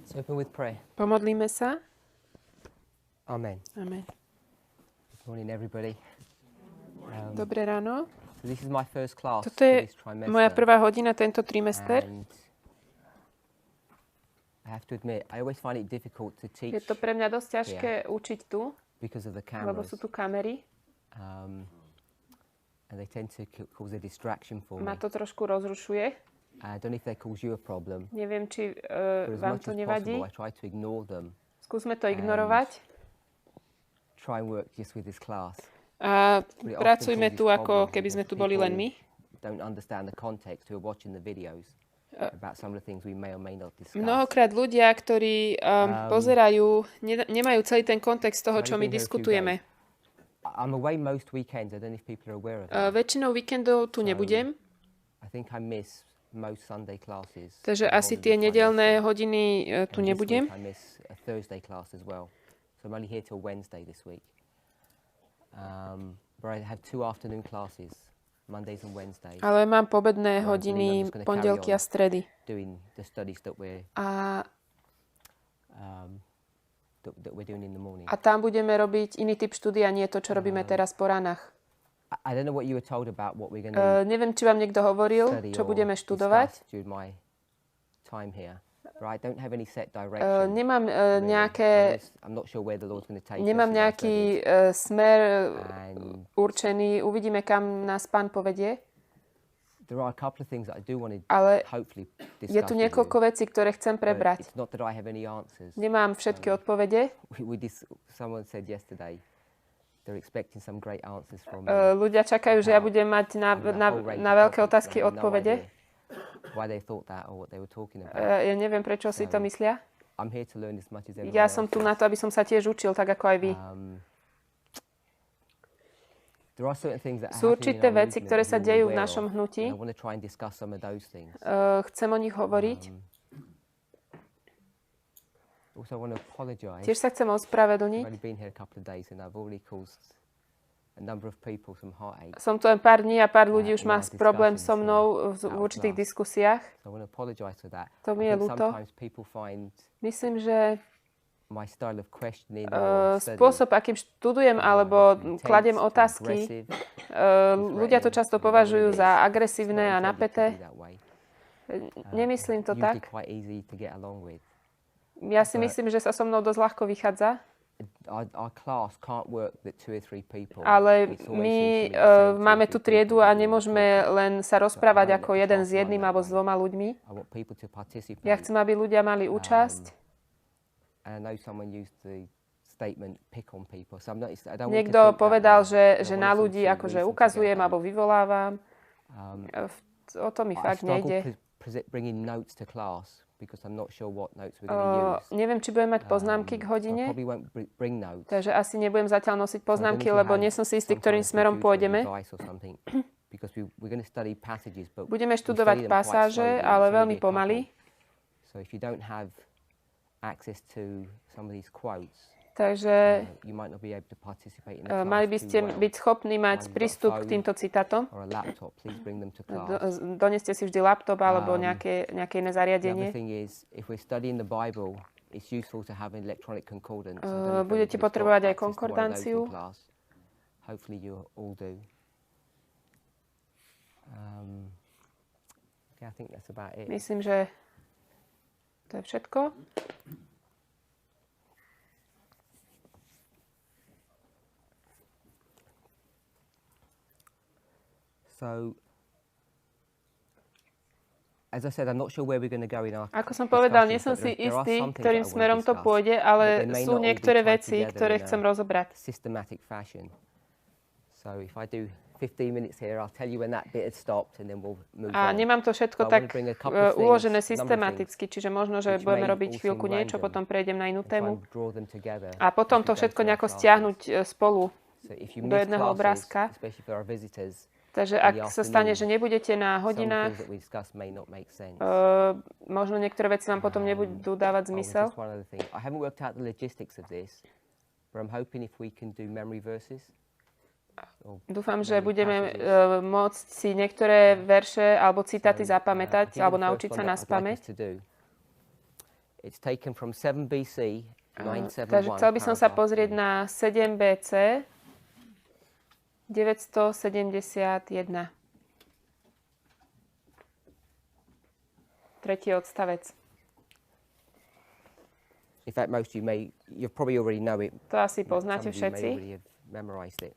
Let's open with prayer. Pomodlíme sa. Amen. Amen. Good morning, everybody. Dobré ráno. So this is my first class Toto for je this trimester. moja prvá hodina tento trimester. And I have to admit, I always find it difficult to teach Je to pre mňa dosť ťažké učiť tu, because of the lebo cameras. sú tu kamery. And they tend to cause a distraction for me. Ma to trošku rozrušuje. I don't know if that cause you a problem. Neviem, či But as vám much to as nevadí. possible, I try to ignore them. Skúsme to ignorovať. Try and work just with this class. A pracujme tu, ako keby sme tu boli len my. Don't understand the context who are watching the videos about some of the things we may or may not discuss. Mnohokrát ľudia, ktorí pozerajú, nemajú celý ten kontext toho, čo my diskutujeme. I'm away most weekends. I don't know if people are aware of that. Väčšinou víkendov tu nebudem, I think I miss most Sunday classes. takže asi tie nedeľné hodiny tu nebudem. I miss a Thursday class as well. So I'm only here till Wednesday this week. But I have 2 afternoon classes, Mondays and Wednesdays. Ale mám pobedné hodiny pondelky a stredy. Doing the studies that we're that we're doing in the morning. A tam budeme robiť iný typ štúdia, nie to, čo robíme teraz po ranách. I don't know what you were told about what we're going to Neviem, či vám niekto hovoril, čo budeme študovať. during my time here. But I don't have any set direction. Nemám really. nejaké, I'm not sure where the Lord's going to take nemám us in our nejaký studies. smer And určený. Uvidíme, kam nás Pán povedie. there are a couple of things that I do want to Ale hopefully discuss je tu with niekoľko you, vecí, ktoré chcem but prebrať. it's not that I have any answers. Nemám všetky odpovede. Someone said yesterday they're expecting some great answers from me. Ľudia čakajú, že ja budem mať na veľké otázky odpovede. Why they thought that or what they were talking about. Ja neviem, prečo si to myslia. I'm here to learn as much as everyone Ja else som tu is. na to, aby som sa tiež učil, tak ako aj vy. There are certain things that Sú happen in určité our veci, movement ktoré that sa you're dejú v aware našom of, hnutí. and I want to try and discuss some of those things. Chcem o nich hovoriť. Also, I want to apologize. Tiež sa chcem I've ospravedlniť. only been here a couple of days and I've already caused a number of people some heartache. Som tu len pár dní a pár ľudí už má problém so mnou v určitých diskusiách. So I want to apologize for that. To mi I je think ľúto. sometimes people find Myslím, že my style of questioning or study spôsob, akým študujem alebo kladiem otázky, ľudia to často považujú za agresívne a napäté. Nemyslím to usually tak. quite easy to get along with. Ja si myslím, že sa so mnou dosť ľahko vychádza, Our class can't work with 2 or 3 people. ale It's always my seems to be the same 2 máme or tu 3 triedu people a doing nemôžeme the len sa rozprávať I ako want jeden the s class jedným run alebo that s 2 ľuďmi. I want people to participate. Ja chcem, aby ľudia mali účasť. And I know someone used the statement pick on people. So I don't want to Niekto think that povedal, way. že I na want us ľudí to akože reason ukazujem together. alebo vyvolávam. O to mi I fakt nejde. struggle bringing notes to class because I'm not sure what notes we're going to use. Neviem, či budem mať poznámky k So I hodine, probably won't bring notes. takže asi nebudem zatiaľ nosiť So I don't poznámky, know if you lebo have nie som si istý, some ktorým kind of smerom tutorial pôjdeme. advice or something, because we're going to study passages, but Budeme we študovať study them quite pasáže, slowly, ale it's only veľmi a couple. pomaly. So if you don't have access to some of these quotes, Takže you might not be able to participate in the class mali by ste too well. byť schopní mať prístup k týmto citátom. Or a laptop, please bring them to class. Doneste si vždy laptop alebo nejaké iné The zariadenie. other thing is, if we're studying the Bible, it's useful to have an electronic concordance. Budete potrebovať aj konkordanciu. Hopefully you all do. Yeah, I think that's about it. Myslím, že to je všetko. So, as I said, I'm not sure where we're going to go in our Ako som povedal, nie discussions, som but si there are istý, some things ktorým that I wanna smerom to discuss, pôjde, but ale they may sú not all be niektoré tied veci, together ktoré in chcem a rozobrať. systematic fashion. So if I do 15 minutes here, I'll tell you when that bit had stopped and then we'll move A on. nemám to všetko But I tak wanna bring a couple of things, uložené number of things, systematicky, čiže možno, že which budeme may robiť all chvíľku seem niečo, random, potom prejdem na inú and try tému. and draw them together A potom as we to go všetko through our nejako classes. stiahnuť spolu So if you do miss jedného classes, obrázka. especially for our visitors, Takže ak sa stane, že nebudete na some hodinách, things that we discuss may not make sense. možno niektoré veci vám potom nebudú dávať Oh, and zmysel. just one other thing. I haven't worked out the logistics of this, but I'm hoping if we can do memory verses. Dúfam, že budeme môcť si niektoré verše alebo citáty zapamätať alebo naučiť sa na spamäť. It's taken from 7 BC, 971. Takže chcel by som sa pozrieť na 7 BC 971. Tretí odstavec. In fact, most of you probably already know it. To asi poznáte Some of you may všetci. already have memorized it.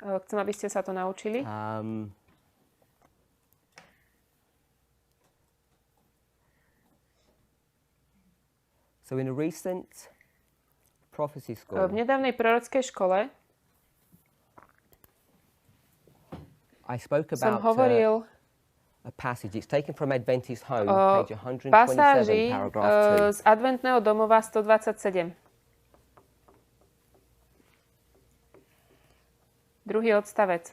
Chcem, aby ste sa to naučili. So in a recent prophecy school, V nedávnej prorockej škole I spoke som about hovoril a passage. It's taken from Adventist Home, o page 127, pasáži paragraph 2. z adventného domova 127. Druhý odstavec.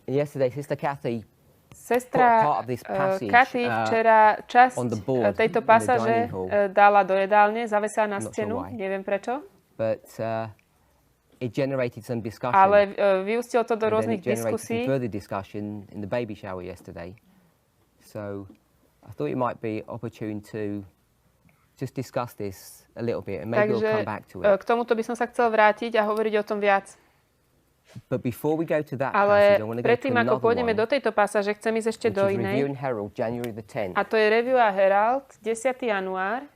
Yesterday, Sister Kathy Sestra part of this passage, Kathy včera časť on the board tejto in the pasáže dining hall. dala do jedálne, zavesá na Not sure stenu, why. neviem prečo, but it generated some discussion. ale vyústilo to do And then rôznych it generated diskusí. some further discussion in the baby shower yesterday. So I thought it might be opportune to just discuss this a little bit and maybe we'll come back to it. K tomuto by som sa chcel vrátiť a hovoriť o tom viac. But before we go to that Ale passage, I want to go to predtým, ako another pôjdeme one, do tejto pasáže, chcem ísť ešte which do is Review inej. and Herald, January the 10th. A to je Review a Herald, 10. január.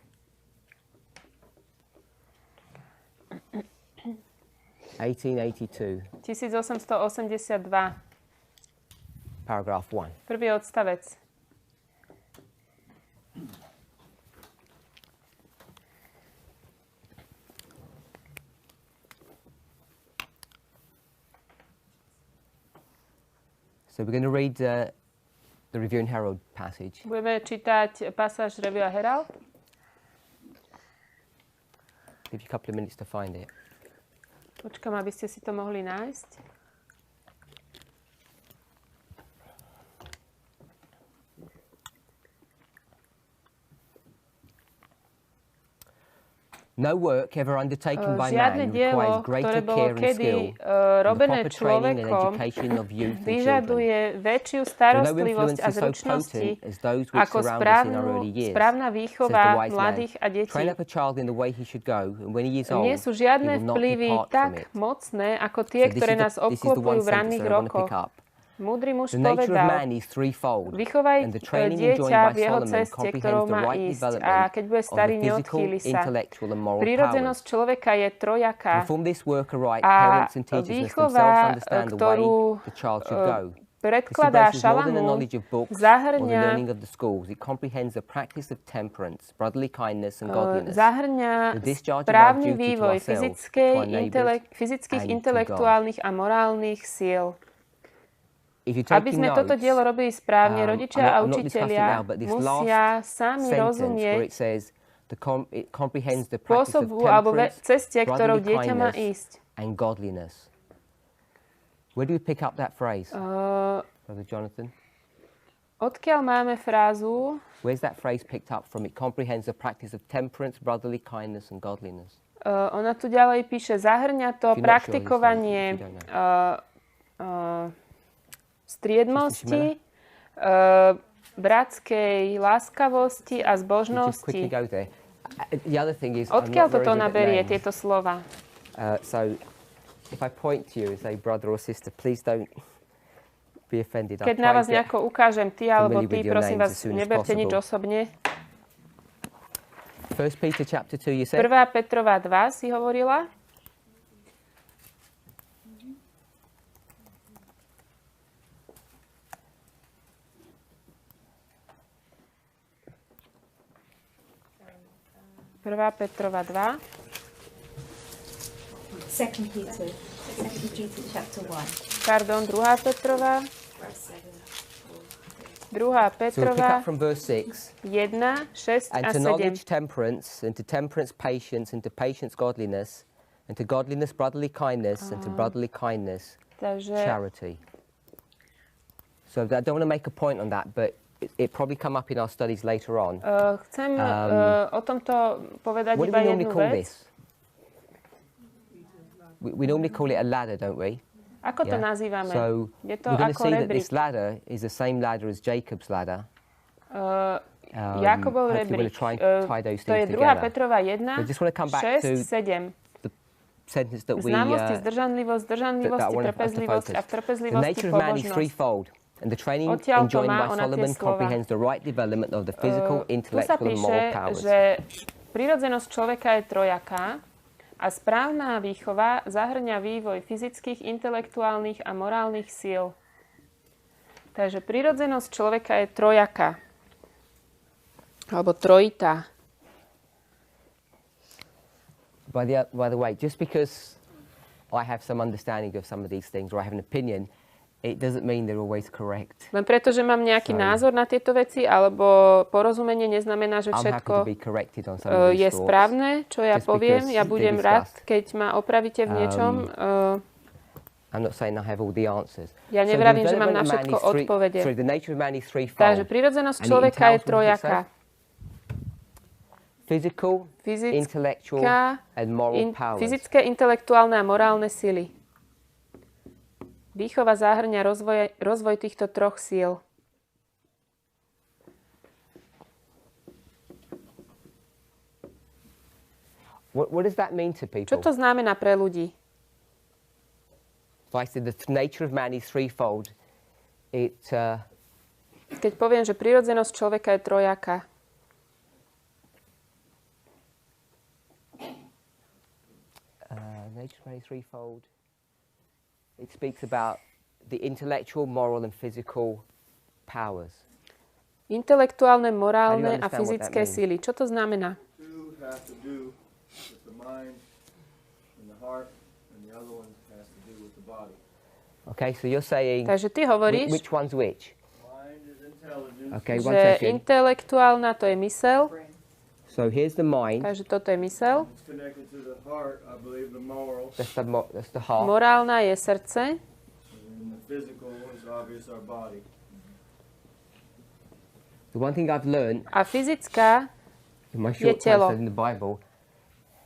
1882, 1882. paragraph 1. Prvý odstavec. So we're going to read the Review and Herald passage. Budeme čítať pasáž Review a Herald. Give you a couple of minutes to find it. Počkám, aby ste si to mohli nájsť. No work ever undertaken by Žiadne man dielo, requires ktoré greater bolo care and kedy skill robené than the proper training and človekom, education of youth and children. vyžaduje väčšiu For no starostlivosť influence a is so zručnosti potent as those which ako surround us in our early years, správna says výchova the wise man. mladých a detí. Train up a child in the way he should go, and when he is old, Nie sú he žiadne will not vplyvy depart from tak it. mocné ako tie, So this ktoré is the- nás this is the obklopujú one v ranných sentence that I want to rokoch. pick up. Múdry muž The nature of povedal, man is threefold, vychovaj and the training enjoined dieťa by v jeho Solomon ceste, ktorou comprehends the má right ísť. A development keď bude of starý, the physical, neodchýli sa. intellectual and moral powers. Prirodzenosť človeka je trojaká. Perform this work aright, A parents and teachers must výchova, themselves understand the way ktorú the child should go. This predkladá embraces more than the Šalamún, knowledge of books or the zahrňa learning of the schools. It comprehends the practice of temperance, brotherly kindness and godliness. zahrňa The discharge of our správny duty to vývoj ourselves, to our neighbours, fyzických, and to intelektuálnych a morálnych síl. If you're Aby taking sme toto notes, dielo robili správne, rodičia a I'm not discussing učitelia now, but this musia last sami sentence where rozumieť it says it comprehends the practice of spôsobu alebo temperance, ceste, ktorou brotherly dieťa má kindness, ísť. and godliness. Where do we pick up that phrase, Brother Jonathan? Odkiaľ máme frázu, Where's that phrase picked up from? It comprehends the practice of temperance, brotherly kindness, and godliness. ona tu ďalej píše, zahrňa to If you're not sure, praktikovanie you don't striedmosti, bratskej láskavosti a Just quickly zbožnosti. go there. The other thing is, I'm Odkiaľ not very toto good at naberie, names. tieto slova? So, if I point to you and say brother or sister, please don't be offended. Keď na vás nejako ukážem ty alebo familiar ty, with your prosím names vás, as soon as neberte nič possible. osobne. 1 Peter chapter 2, you said? 1. Petrova 2 si hovorila. Prvá Petrova 2. 2 Peter chapter 1. Pardon, 2. Petrova. 2. So we'll pick Petrova up from verse 6. 1, 6 And a to 7. knowledge temperance, and to temperance patience, and to patience godliness, and to godliness brotherly kindness, and to brotherly kindness Takže charity. So I don't want to make a point on that, but it probably come up in our studies later on. chcem o tomto povedať What do iba we normally jednu call vec. this? We normally call it a ladder, don't we? Ako to Yeah. nazývame? So Je to we're going to ako see that rebrík. this ladder is the same ladder as Jacob's ladder. Jakobov rebrík. To je 2. Petrova 1, 6, 7. Známosti, zdržanlivosť, trpezlivosť a v trpezlivosti pobožnosť. And the training Odtiaľ to enjoined má by ona Solomon tie slova. comprehends the right development of the physical, Tu sa intellectual and moral píše, powers. že prirodzenosť človeka je trojaká a správna výchova zahŕňa vývoj fyzických, intelektuálnych a morálnych síl. Takže prirodzenosť človeka je trojaká. Alebo trojitá. By the way, just because I have some understanding of some of these things or I have an opinion, it doesn't mean they're always correct. Len preto, že mám nejaký názor na tieto veci alebo porozumenie, neznamená, že všetko je správne, čo ja poviem. Ja budem rád, keď ma opravíte v niečom. I'm not saying I have all the answers. Ja nevravím, že mám na všetko odpovede. Takže prirodzenosť človeka je trojaká. Fyzické, intelektuálne a morálne sily. Výchova zahŕňa rozvoj týchto troch síl. What does that mean to people? Čo to znamená pre ľudí? If I said the nature of man is threefold, Keď poviem, že prirodzenosť človeka je trojaká. Nature of man is threefold. It speaks about the intellectual, moral and physical powers. Intelektuálne, morálne a fyzické síly. Čo to znamená? Two have to do with the mind and the heart, and the other one has to do with the body. Okay, so you're saying Takže ty hovoríš, which one's which? Mind is intelligence. Okay, one že second. intelektuálna to je mysel. So here's the mind. Takže toto je mysel. It's connected to the heart, I believe the moral. That's the heart. Morálna je srdce. And the physical is obvious our body. The one thing I've learned A fyzická in my je short telo. time study in the Bible,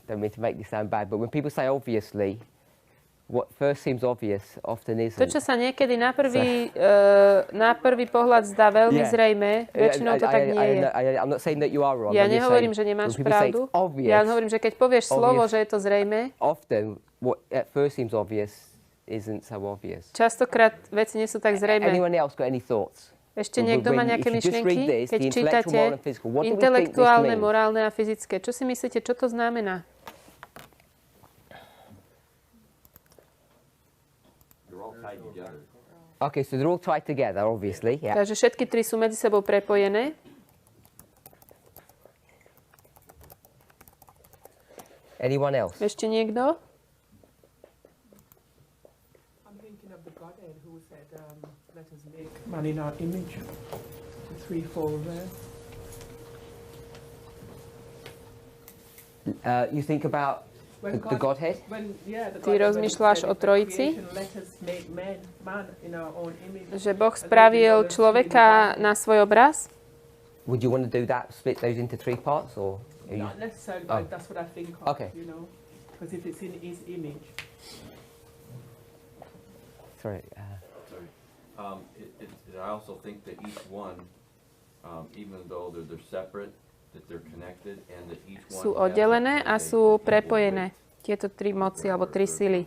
don't mean to make this sound bad, but when people say obviously, what first seems obvious often isn't. To, čo sa niekedy na prvý pohľad zdá veľmi zrejmé, väčšinou to tak nie je. I'm not saying that you are wrong. Ja nehovorím, že nemáš pravdu. Ja hovorím, že keď povieš slovo, že je to zrejmé, often what at first seems obvious isn't so obvious. Častokrát veci nie sú tak zrejmé. Anyone else got any thoughts? Ešte niekto má nejaké myšlienky? Keď čítate intelektuálne, morálne a fyzické, čo si myslíte, čo to znamená? Okay, so they're all tied together, obviously. Yeah. Takže všetky tri sú medzi sebou prepojené. Anyone else? Ešte niekto? I'm thinking of the Godhead who said, let us make man in our image. The threefold there. You think about the Godhead? Ty rozmýšľaš o Trojici? Že Boh spravil človeka na svoj obraz? Would you want to do that, split those into three parts, or? Not necessarily, but that's what I think of, Okay. you know, because if it's in his image. Sorry. I also think that each one, even though they're separate, that they're connected and that each one Sú oddelené a sú prepojené. Tieto tri moci alebo tri sily.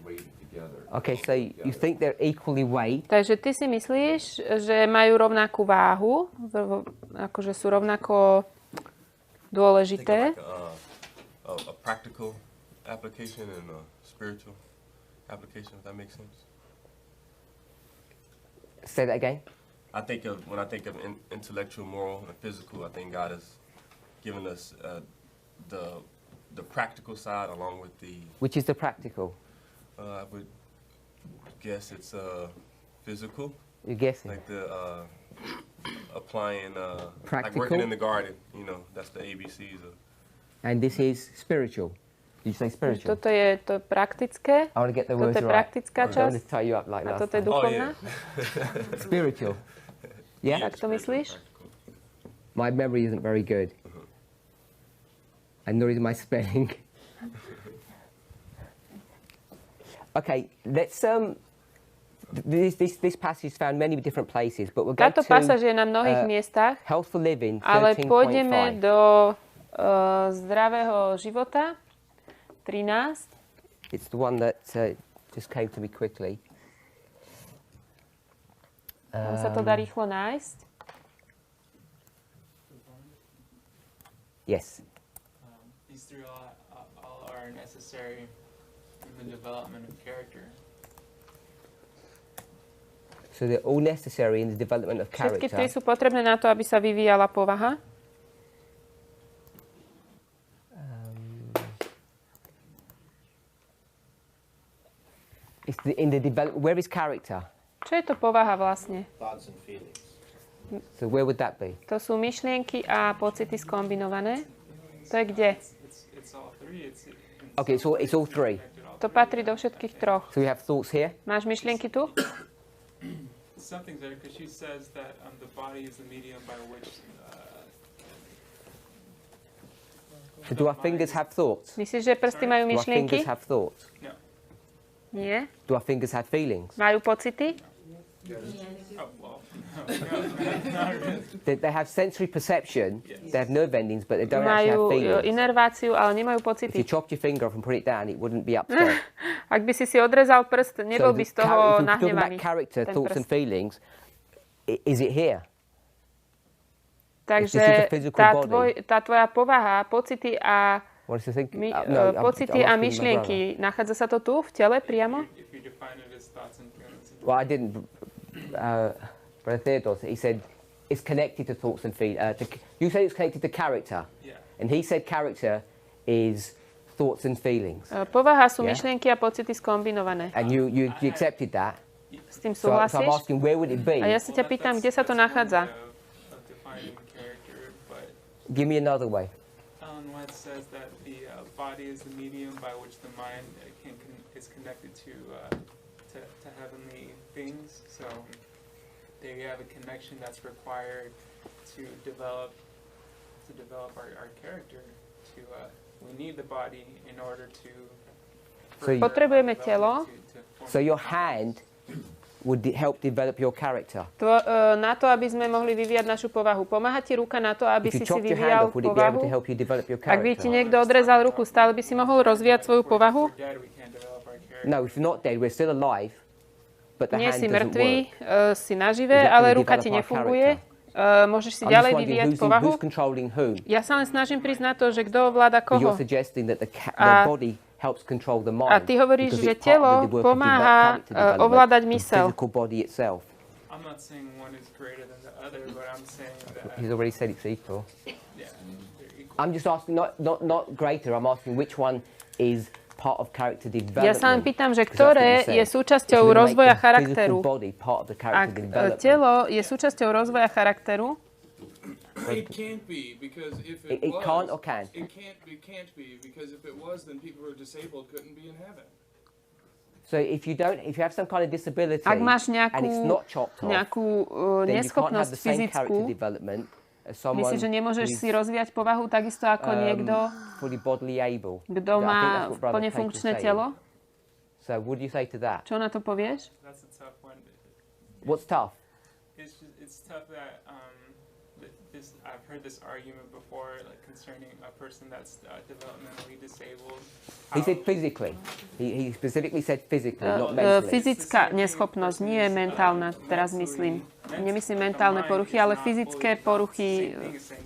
Okay, so you think they're equally weighed? Takže ty si myslíš, že majú rovnakú váhu, akože sú rovnako dôležité? A practical application and a spiritual application, if that makes sense. Say that again. When I think of intellectual, moral, and physical, I think God has given us the practical side along with the. Which is the practical? I would guess it's physical. You're guessing. Like the applying, practical? like working in the garden. You know, that's the ABCs of. And this is spiritual. Did you say spiritual? Toto je to praktické. I want to get the words Toto je right. praktická I don't want časť. to tie you up like A last toto je time. duchovná. Spiritual. Yeah? Tak to myslíš? My memory isn't very good. And nor is my spelling. Okay, let's This passage is found many different places, but we'll go Táto pasáž je na mnohých miestach, Healthful Living 13.5. ale pôjdeme do zdravého života 13. It's the one that just came to me quickly. Tam sa to dá rýchlo nájsť. Yes. These three all are necessary in the development of character. So they're all necessary in the development of character. Všetky tri sú potrebné na to, aby sa vyvíjala povaha. Where is character? Čo je to povaha vlastne? Thoughts and feelings. So where would that be? To sú myšlienky a pocity skombinované. To je kde? It's all three. Okay, it's all three. To patrí do všetkých troch. So we have thoughts here. Máš myšlienky tu? Something there because she says that the body is the medium by which. So do our fingers have thoughts? Myslíš, že prsty majú Do our myšlienky? fingers have thoughts? No. Nie. Do our fingers have feelings? Majú pocity? Oh, well. They have sensory perception. They have nerve endings, but they don't actually have Majú feelings. inerváciu, ale nemajú If you pocity. chopped your finger off and put it down, it wouldn't be upset. Ak by si odrezal prst, nebol by z toho if we're talking nahnevaný. about character, ten thoughts and prst. feelings, is it here? Takže This is a physical body. tá tvoja povaha, pocity a What is the thing? pocity a myšlienky, nachádza sa to tu, v tele priamo? If you define it as thoughts and feelings. Well, I didn't. Brother Theodore, he said it's connected to thoughts and feelings. You said it's connected to character, Yeah. and he said character is thoughts and feelings. Povaha sú Yeah. myšlienky a pocity skombinované. And you accepted that. S tým So I'm súhlasíš? asking, where would it be? A ja sa ťa pýtam, kde sa to nachádza? Of defining character, but Give me another way. Ellen White says that the body is the medium by which the mind is connected to heavenly things. So they have a connection that's required to develop our character. We need the body in order to. Potrebujeme telo. So your hand would help develop your character. Na to, aby sme mohli vyvíjať našu povahu. Pomáha ti ruka na to, aby If you si chopped your hand vyvíjal off, would it be able povahu? to help you develop your Ak by ti character? niekto odrezal ruku, stále by si mohol rozvíjať svoju povahu? No, if you're not dead, we're still alive, but the Nie hand si doesn't mŕtvý, work. si nažive, Is that ale gonna ruka develop ti our nefunguje. Môžeš si I'm just ďalej wondering vyvíjať povahu. who's controlling whom. Ja sa len snažím prísť na to, že kto ovláda But you're koho. suggesting that the A- body helps control the mind. A ty hovoríš, because že it's part telo of the work of pomáha character development, ovládať the myseľ. physical body itself. I'm not saying one is greater than the other, but I'm saying that He's already said it's equal. yeah, they're equal. I'm just asking, not greater. I'm asking which one is part of character development. Ja sa len pýtam, že Because that's what ktoré you said. je súčasťou If we make rozvoja the physical charakteru. body part of the Ak character development, telo je súčasťou rozvoja charakteru, It can't be, because if it it was, can't or can? It can't be, because if it was, then people who are disabled couldn't be in heaven. So if you have some kind of disability ak máš and it's not chopped off, nejakú then you can't have neschopnosť the same character fyzickú, development as someone myslíš, že nemôžeš who's, si rozvíjať povahu takisto ako niekto, fully bodily able. kto má plne funkčné telo? So what do you say to that? Čo na to povieš? That's a tough one. What's tough? It's tough that I've heard this argument before, like concerning a person that's developmentally disabled. He said physically. He specifically said physically, not mentally. Fyzická neschopnosť, nie je mentálna, teraz myslím. Nemyslím mentálne poruchy, ale fyzické poruchy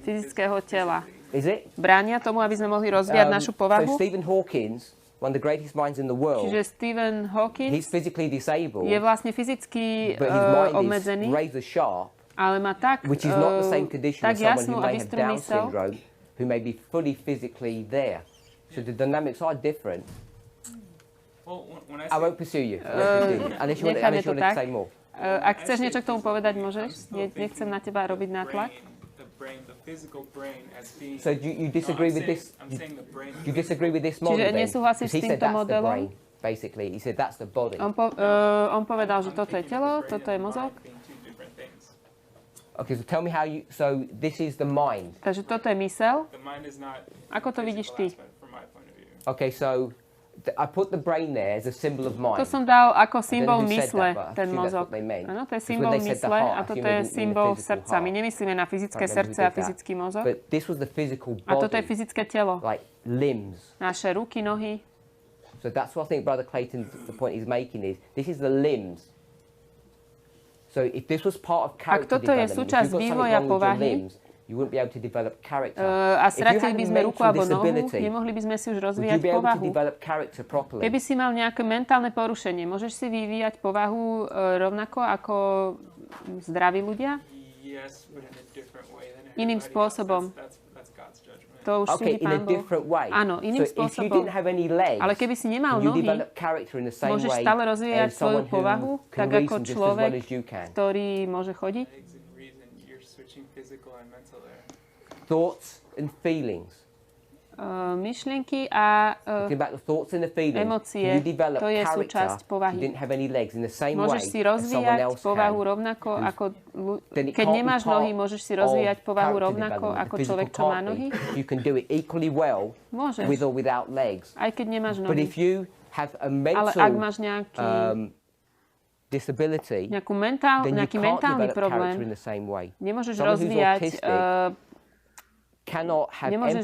fyzického tela. Is it? Bránia tomu, aby sme mohli rozvíjať našu So povahu? Stephen Hawking, one of the greatest minds in the world, Čiže Stephen Hawking he's physically disabled, je vlastne fyzicky but his mind obmedzený, is razor sharp, ale má tak, which is not the same condition tak as someone jasnú who a may have bystrú Down myseľ. syndrome, who may be fully physically there. So the dynamics are different. Well, when I I won't pursue you. Unless you want to tak. say more. Ak chceš niečo k tomu povedať, môžeš? Nechcem na teba robiť nátlak. the physical brain as being. So do you disagree with this? I'm saying the brain. Do you disagree with this model? Čiže then? nesúhlasíš 'Cause he s said týmto that's the modelom? brain. Basically, he said that's the body. On povedal, že toto je telo, toto je mozog. Being two different things. Okay, so tell me how you. So this is the mind. Takže toto je myseľ. The mind is not. Ako to vidíš ty? From my point of view. Okay, so I put the brain there as a symbol of mind. To som dal ako symbol mysle, ten mozog. Áno, to je symbol mysle a toto je symbol srdca. My nemyslíme na fyzické srdce a fyzický mozog. A toto je fyzické telo. Like limbs. Naše ruky, nohy. So that's what I think Brother Clayton, the point he's making is, this is the limbs. So if this was part of character development, if you've got something wrong with your limbs, you wouldn't be able to develop character. A stratili by sme ruku alebo nohu, nemohli by sme si už rozvíjať povahu. Keby si mal nejaké mentálne porušenie, môžeš si vyvíjať povahu rovnako ako zdraví ľudia? Iným spôsobom. To už súdi Pán Boh. Áno, iným spôsobom. Ale keby si nemal nohy, môžeš stále rozvíjať svoju povahu, tak ako človek, ktorý môže chodiť. Thoughts and feelings. Myšlienky a emócie, to je súčasť povahy. Môžeš si rozvíjať povahu rovnako ako... Keď nemáš nohy, môžeš si rozvíjať povahu rovnako ako človek, čo má nohy? Môžeš. Aj keď nemáš nohy. Ale ak máš nejaký mentálny problém, nemôžeš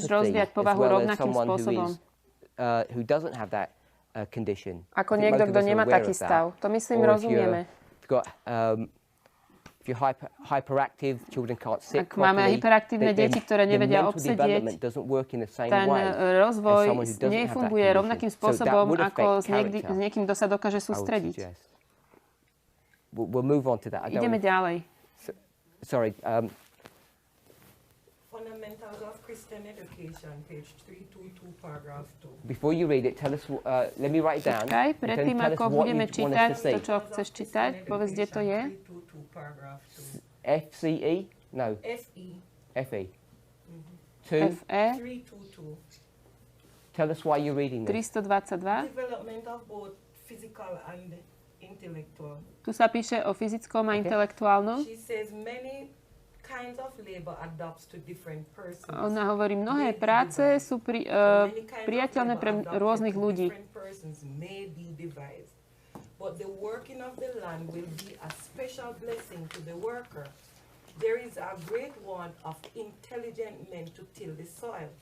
rozvíjať povahu rovnakým spôsobom. Ako niekto, kto nemá taký stav. To myslím, rozumieme. Ak máme hyperaktívne deti, ktoré nevedia obsedieť, ten rozvoj nefunguje rovnakým spôsobom, ako s niekým, kto sa dokáže sústrediť. Ideme ďalej. Fundamentals of Christian Education, page 322, paragraph 2. Before you read it, tell us, let me write it down. Okay, predtým, ako budeme čítať to, čo chceš čítať, povedz, kde to je. FCE? No. FE. FE. FE. 322. Tell us why you're reading this. 322. Development of both physical and intellectual. Tu sa píše o fyzickom a intelektuálnom. She says many kinds of labor adapts to different persons. Ona hovorí, mnohé práce sú priateľné pre rôznych ľudí. But the working of the land will be a special blessing to the worker. There is a great want of intelligent men to till the soil,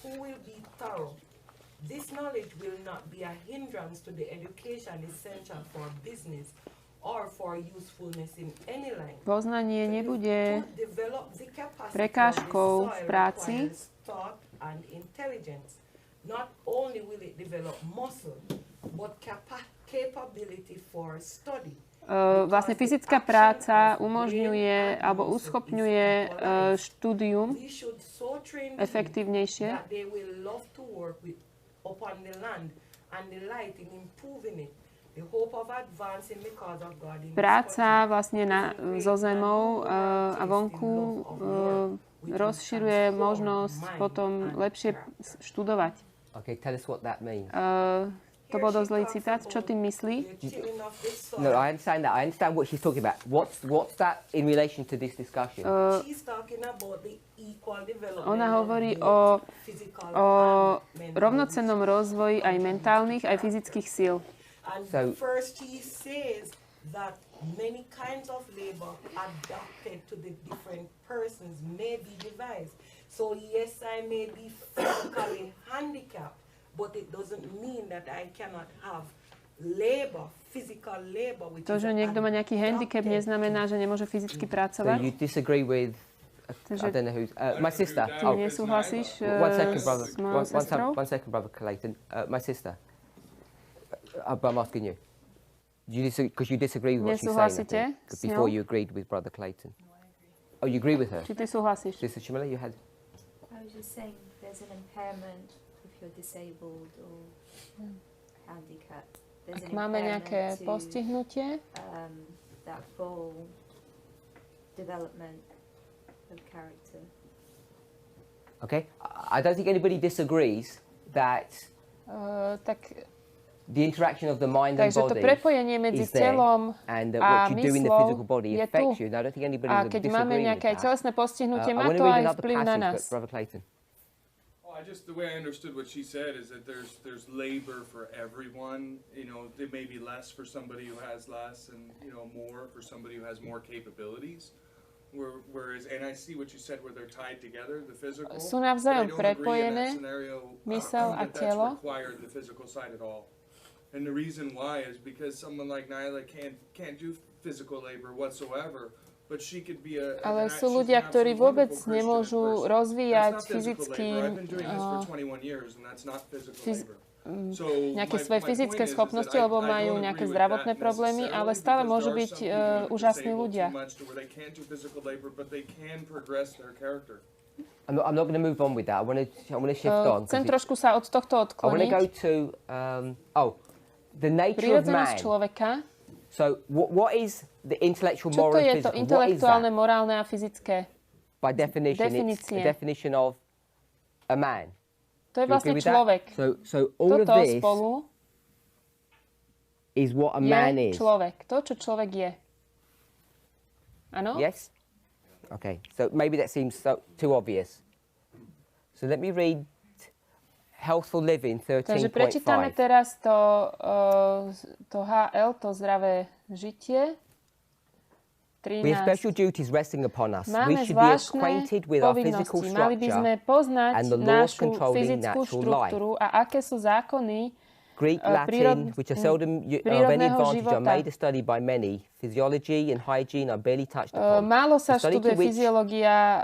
who will be thorough. This knowledge will not be a hindrance to the education essential for business or for usefulness in any line. Poznanie nebude prekážkou v práci. Not only will it develop muscle, but capability for study. Vlastne fyzická práca umožňuje alebo uschopňuje štúdium efektívnejšie. Práca vlastne so zemou a vonku rozširuje možnosť potom lepšie študovať. Okay, tell us what that means. To bol dosť zlý citát. Čo tým myslí? No, I understand that. I understand what she's talking about. What's that in relation to this discussion? Ona hovorí o rovnocennom rozvoji aj mentálnych, aj fyzických síl. And first he says that many kinds of labor adapted to the different persons may be devised. So yes, I may be physically handicapped, but it doesn't mean that I cannot have labor, physical labor. To, že niekto má nejaký handicap, neznamená, že nemôže fyzicky pracovať. So you disagree with I don't know who's my sister. Ty nesúhlasíš s mojou sestrou? One second, brother Clayton. My sister. But I'm asking you. Because you disagree with what she's saying. Before you agreed with Brother Clayton. No, I agree. Oh, you agree with her? Či ty súhlasíš? Sister Chimela, you had... I was just saying there's an impairment if you're disabled or handicapped. There's Ak máme nejaké postihnutie, that full development of character. Okay. I don't think anybody disagrees that the interaction of the mind and body to prepojenie medzi telom a myslou je tu. A keď máme nejaké telesné postihnutie, má to aj vplyv na nás. The way I understood what she said is that there's labor for everyone. You know, there may be less for somebody who has less, and more for somebody who has more capabilities. Whereas, and I see what you said, where they're tied together, the physical. Sú navzájom prepojené, mysel a telo. The physical side at all. And the reason why is because someone like Nyla can't do physical labor whatsoever. Ale sú ľudia, ktorí vôbec nemôžu rozvíjať nejaké svoje fyzické schopnosti, lebo majú nejaké zdravotné problémy, ale stále môžu byť úžasní ľudia. I'm not going to move on with that. I want to shift on. Chcem trošku sa od tohto odkloniť. I want to go to the nature of man. Prirodzenosť človeka. So what is the intellectual, moral, and physical? Čo to je to intelektuálne, morálne a fyzické? By definition, it's the definition of a man. To je vlastne človek. So all of this spolu is what a man is. Človek. To, čo človek je. Áno? Yes? Okay. So maybe that seems too obvious. So let me read Healthful Living 13.5. Takže prečítame teraz to HL, to zdravé žitie. 13. We have special duties resting upon us. We should be acquainted with our physical structure and the laws controlling natural life. A aké sú zákony Greek, Latin, which are seldom of any advantage, are made a study by many. Physiology and hygiene are barely touched upon. Málo sa študuje fyziológia,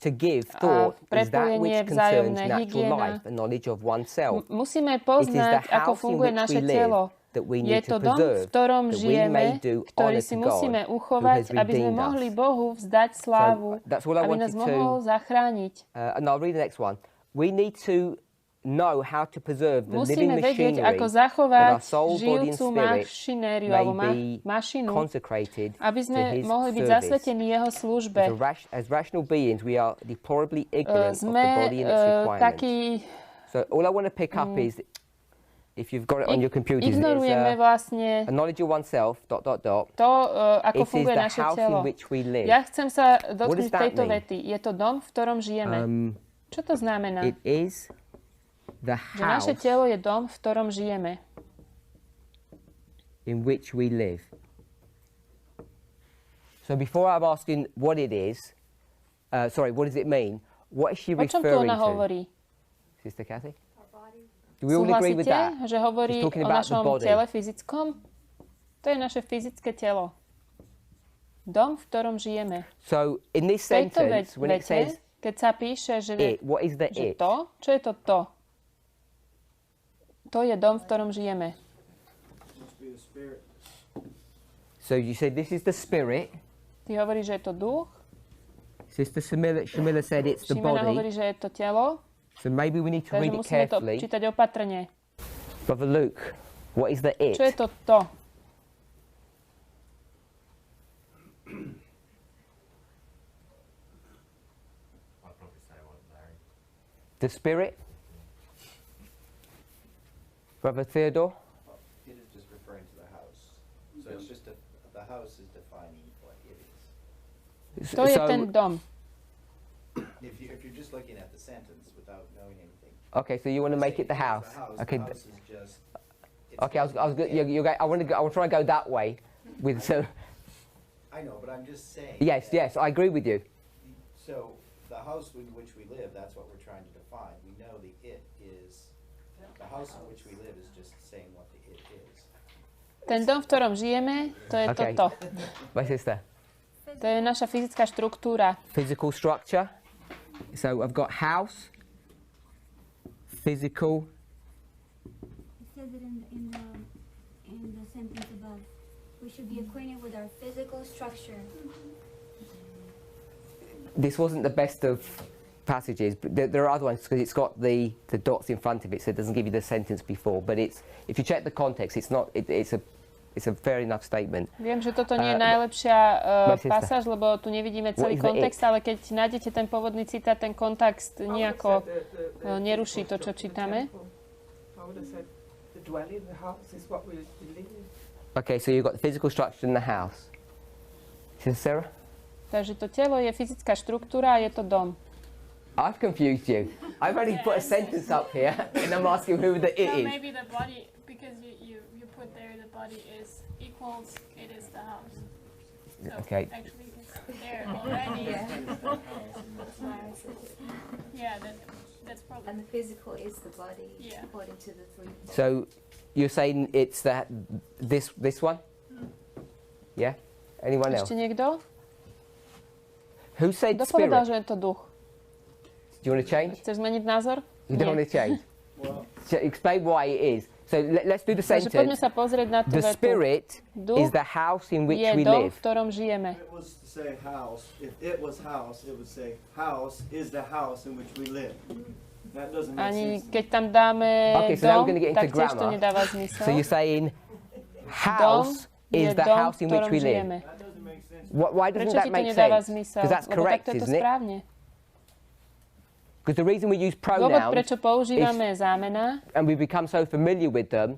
to give thought is that which concerns natural life and knowledge of oneself. Musíme poznať, ako funguje naše telo. Je to dom, v ktorom žijeme, ktorý si musíme uchovať, aby sme mohli Bohu vzdať slávu, aby nás mohol zachrániť. And I'll read the next one. We need to know how to preserve the living machinery that our soul, body and spirit may be consecrated aby sme mohli byť zasvetení jeho službe. As rational beings, we are deplorably ignorant of the body and its requirements. So all I want to pick up is, if you've got it on your computer, is vlastne a knowledge of oneself, ... to, ako funguje naše telo. Ja chcem sa dotknúť tejto vety. Je to dom, v ktorom žijeme. Čo to znamená? It is the house, že naše telo je dom, v ktorom žijeme. In which we live. So before I'm asking what it is, what does it mean? What is she referring to? Hovorí? Sister Kathy? Do we all agree with that? Že hovorí o našom tele fyzickom? To je naše fyzické telo. Dom, v ktorom žijeme. So in this sentence, when it says keď sa píše, že what is the it? To, čo je to to? To je dom, v ktorom žijeme. So you say this is the spirit. Ty hovoríš, že je to duch. Sister Shamila said it's the body. Šimena hovorí, že je to telo. So maybe we need to read it carefully. Takže musíme to čítať opatrne. Brother Luke, what is the it? Čo je to to? The spirit? Brother Theodore? It is just referring to the house. So it's just the house is defining what it is. To je ten dom. If you're just looking at the sentence without knowing anything. Okay, so you want to make it the house. Okay. The house is just. Okay, I want to try and go that way with so. I know, but I'm just saying. Yes, I agree with you. So the house in which we live, that's what we're trying to define. We know the it is. The house in which we live is just saying what the it is. Ten dom, v ktorom žijeme, to je toto. My sister. To je naša fyzická štruktúra. Physical structure. So I've got house, physical. It says it in the sentence above. We should be acquainted with our physical structure. This wasn't the best of passages, but there are other ones because it's got the dots in front of it, so it doesn't give you the sentence before. But it's, if you check the context, it's not. It's a fair enough statement. Viem, že toto nie je najlepšia pasáž, lebo tu nevidíme celý kontext, ale keď nájdete ten pôvodný citát, ten kontext nejako neruší to, čo čítame. Okay, so you've got the physical structure in the house. Sister Sarah? Takže to telo je fyzická štruktúra a je to dom. I've confused you. I've only put a sentence up here, and I'm asking who the it is. Maybe the body, because you put there the body is equals, it is the house. So okay. Actually, it's there already. Yeah, that's probably. And the physical is the body, yeah. According to the three. So you're saying it's that this one? Yeah? Anyone else? Ešte niekto? Who said Kto spirit? povedal, že je to duch? Do you want to change? Chceš zmeniť názor? You don't want to change? Well, explain why it is. So let's do the Takže poďme sentence. sa pozrieť na tú The vetu. spirit Duch is the house in which je we dom, live. v ktorom žijeme. if it was to say house, if it was house, it would say house is the house in which we live. That doesn't make Ani sense. keď tam dáme Okay, so now we're dom, going to get tak into tiež to grammar. nedáva zmysel. So you're saying house je is the dom, house in which we live. žijeme. That doesn't make sense. Why doesn't Prečo that ti to make nedáva sense? zmysel? Because that's Lebo correct, takto je to isn't it? správne. Because the reason we use Dôvod, pronouns prečo používame zámena, and we become so familiar with them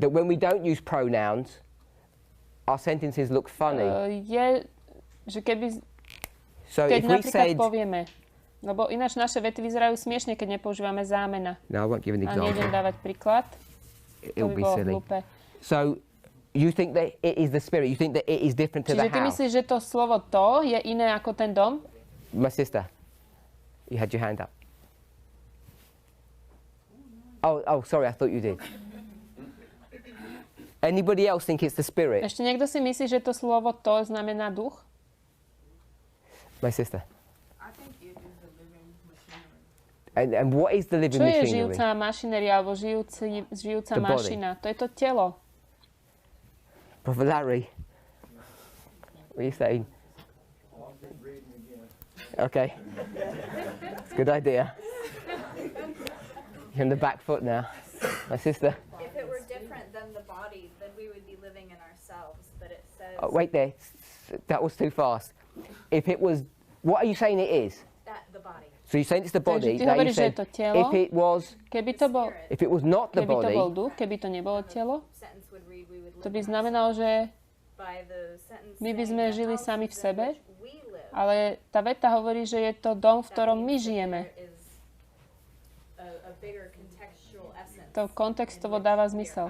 that when we don't use pronouns, our sentences look funny. Je, že keby, So keď if we napríklad said, povieme, lebo ináč naše vety vyzerajú smiešne, keď nepoužívame zámena. no, I won't give an A nejdem example. dávať príklad. It'll To by be bolo silly. hlúpe. So you think that it is the spirit? You think that it is different to the Čiže ty house? myslíš, že to slovo to je iné ako ten dom? My sister, you had your hand up. Oh, sorry, I thought you did. Anybody else think it's the spirit? Ešte niekto si myslí, že to slovo to znamená duch? My sister. I think it is the living machinery. And what is the living Čo je machinery? žijúca mašinéria alebo žijúca The body. mašina? To je to telo. Brother Larry, what are you saying? Okay. It's a good idea. You're on the back foot now. My sister. If it were different than the body, then we would be living in ourselves. But it says Oh, wait there. That was too fast. If it was, what are you saying it is? that the body. So you're saying it's the body. Takže ty Now you hovoríš, že je said to telo. if it was, if it was not the Keby to body, bol duch, keby to nebolo telo, Sentence would read, we would to live by in znamenalo, že by the sentence my by saying sme the žili house sami v is in sebe, which we live, ale tá veta hovorí, že je to dom, v that ktorom my means that žijeme. there is a bigger contextual essence To kontextovo dáva zmysel.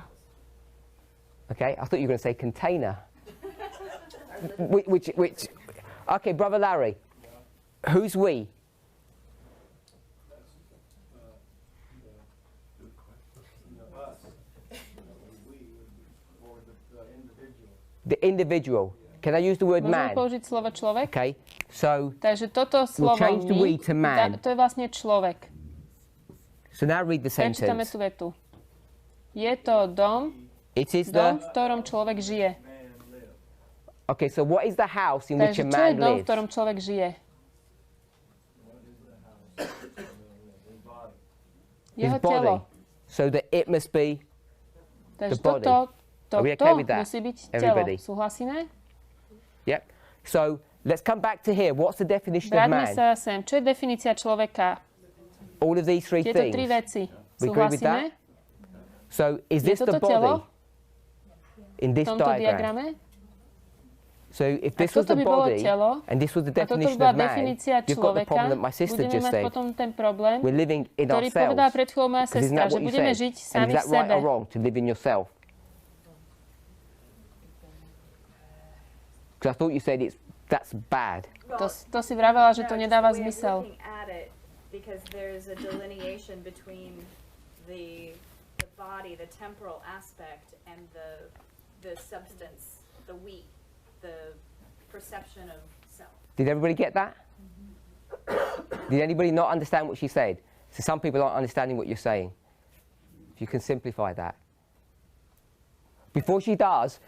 okay, I thought you were going to say container. which, okay, Brother Larry, who's we? The individual. Can I use the word Môžeme man? použiť slovo človek? Okay, so Takže toto slovo change the we my, to man. to je vlastne človek. So now read the Prečítame sentence. tú vetu. Je to dom, It is dom, the. v ktorom človek žije. Okay, so what is the house in which a Takže čo je man dom, v lives? ktorom človek žije? His Jeho body. telo. So that it must be. Takže the body. toto Are we okay with that? musí byť Everybody? telo. Súhlasíme? Yep. So let's come back to here. What's the definition of Vráťme man? sa sem. Čo je definícia človeka? All of these three Tieto things. tri veci. We agree with Súhlasíme? that? So is Je this the toto telo? body in V this tomto diagram? diagrame? So if Ak this was toto the by bolo body telo, and this was the a toto by definition bola of man, definícia you've got the človeka, problem that my sister budeme just mať said. potom ten problém, We're living in ktorý ourselves. povedala pred chvíľou moja 'Cause isn't sestra, that že what you budeme said? žiť And sami is v that right sebe. or wrong to live in yourself? Because I thought you said that's bad. To si vravela, že to No, just nedáva the way of zmysel. looking at it, because there's a delineation between the body, the temporal aspect, and the substance, the we, the perception of self. Did everybody get that? Did anybody not understand what she said? So some people aren't understanding what you're saying. If you can simplify that. Before she does,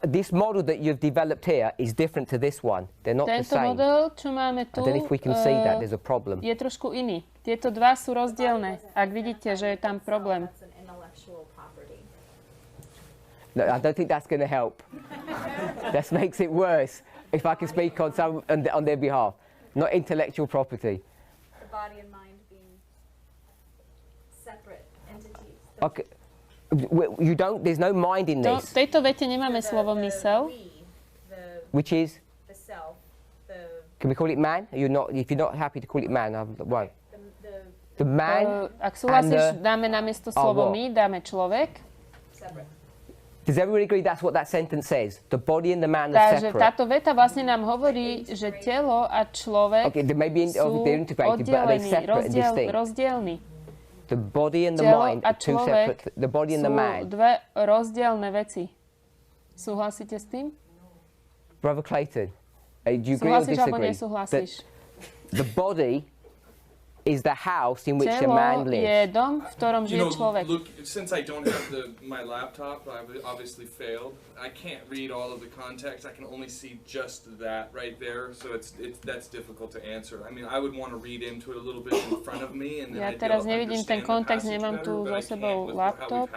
this model that you've developed here is different to this one. They're not the Tento same. model, čo máme tu, I don't know if we can see that. There's a problem. je trošku iný. Tieto dva sú rozdielne. Ak vidíte, že je tam problém. That's an intellectual property. No, I don't think that's going to help. That makes it worse. If I can speak on their behalf, not intellectual property. The body and mind being separate entities. Okay. You don't. There's no mind in V this, tejto vete nemáme slovo mysel. which is. The self, the Can we call it man? If you're not happy to call it man, why? The man. Ak súhlasíš, dáme namiesto slovo my, dáme človek. Does everybody agree that's what that sentence says? The body and the man are separate. Takže táto veta vlastne nám hovorí, že telo a človek sú oddelení, rozdielni. The body and the mind are two separate. The body and the man. Sú dve rozdielne veci. Súhlasíte s tým? Brother Clayton, do you agree or disagree? Nesúhlasíš? The body is the house in which a man lives. Je dom, v ktorom žije človek. Look, since I don't have my laptop, I obviously failed. I can't read all of the context. I can only see just that right there, so that's difficult to answer. I mean, I would want to read into it a little bit in front of me, and then ja teraz nevidím ten kontext, nemám tu so sebou laptop.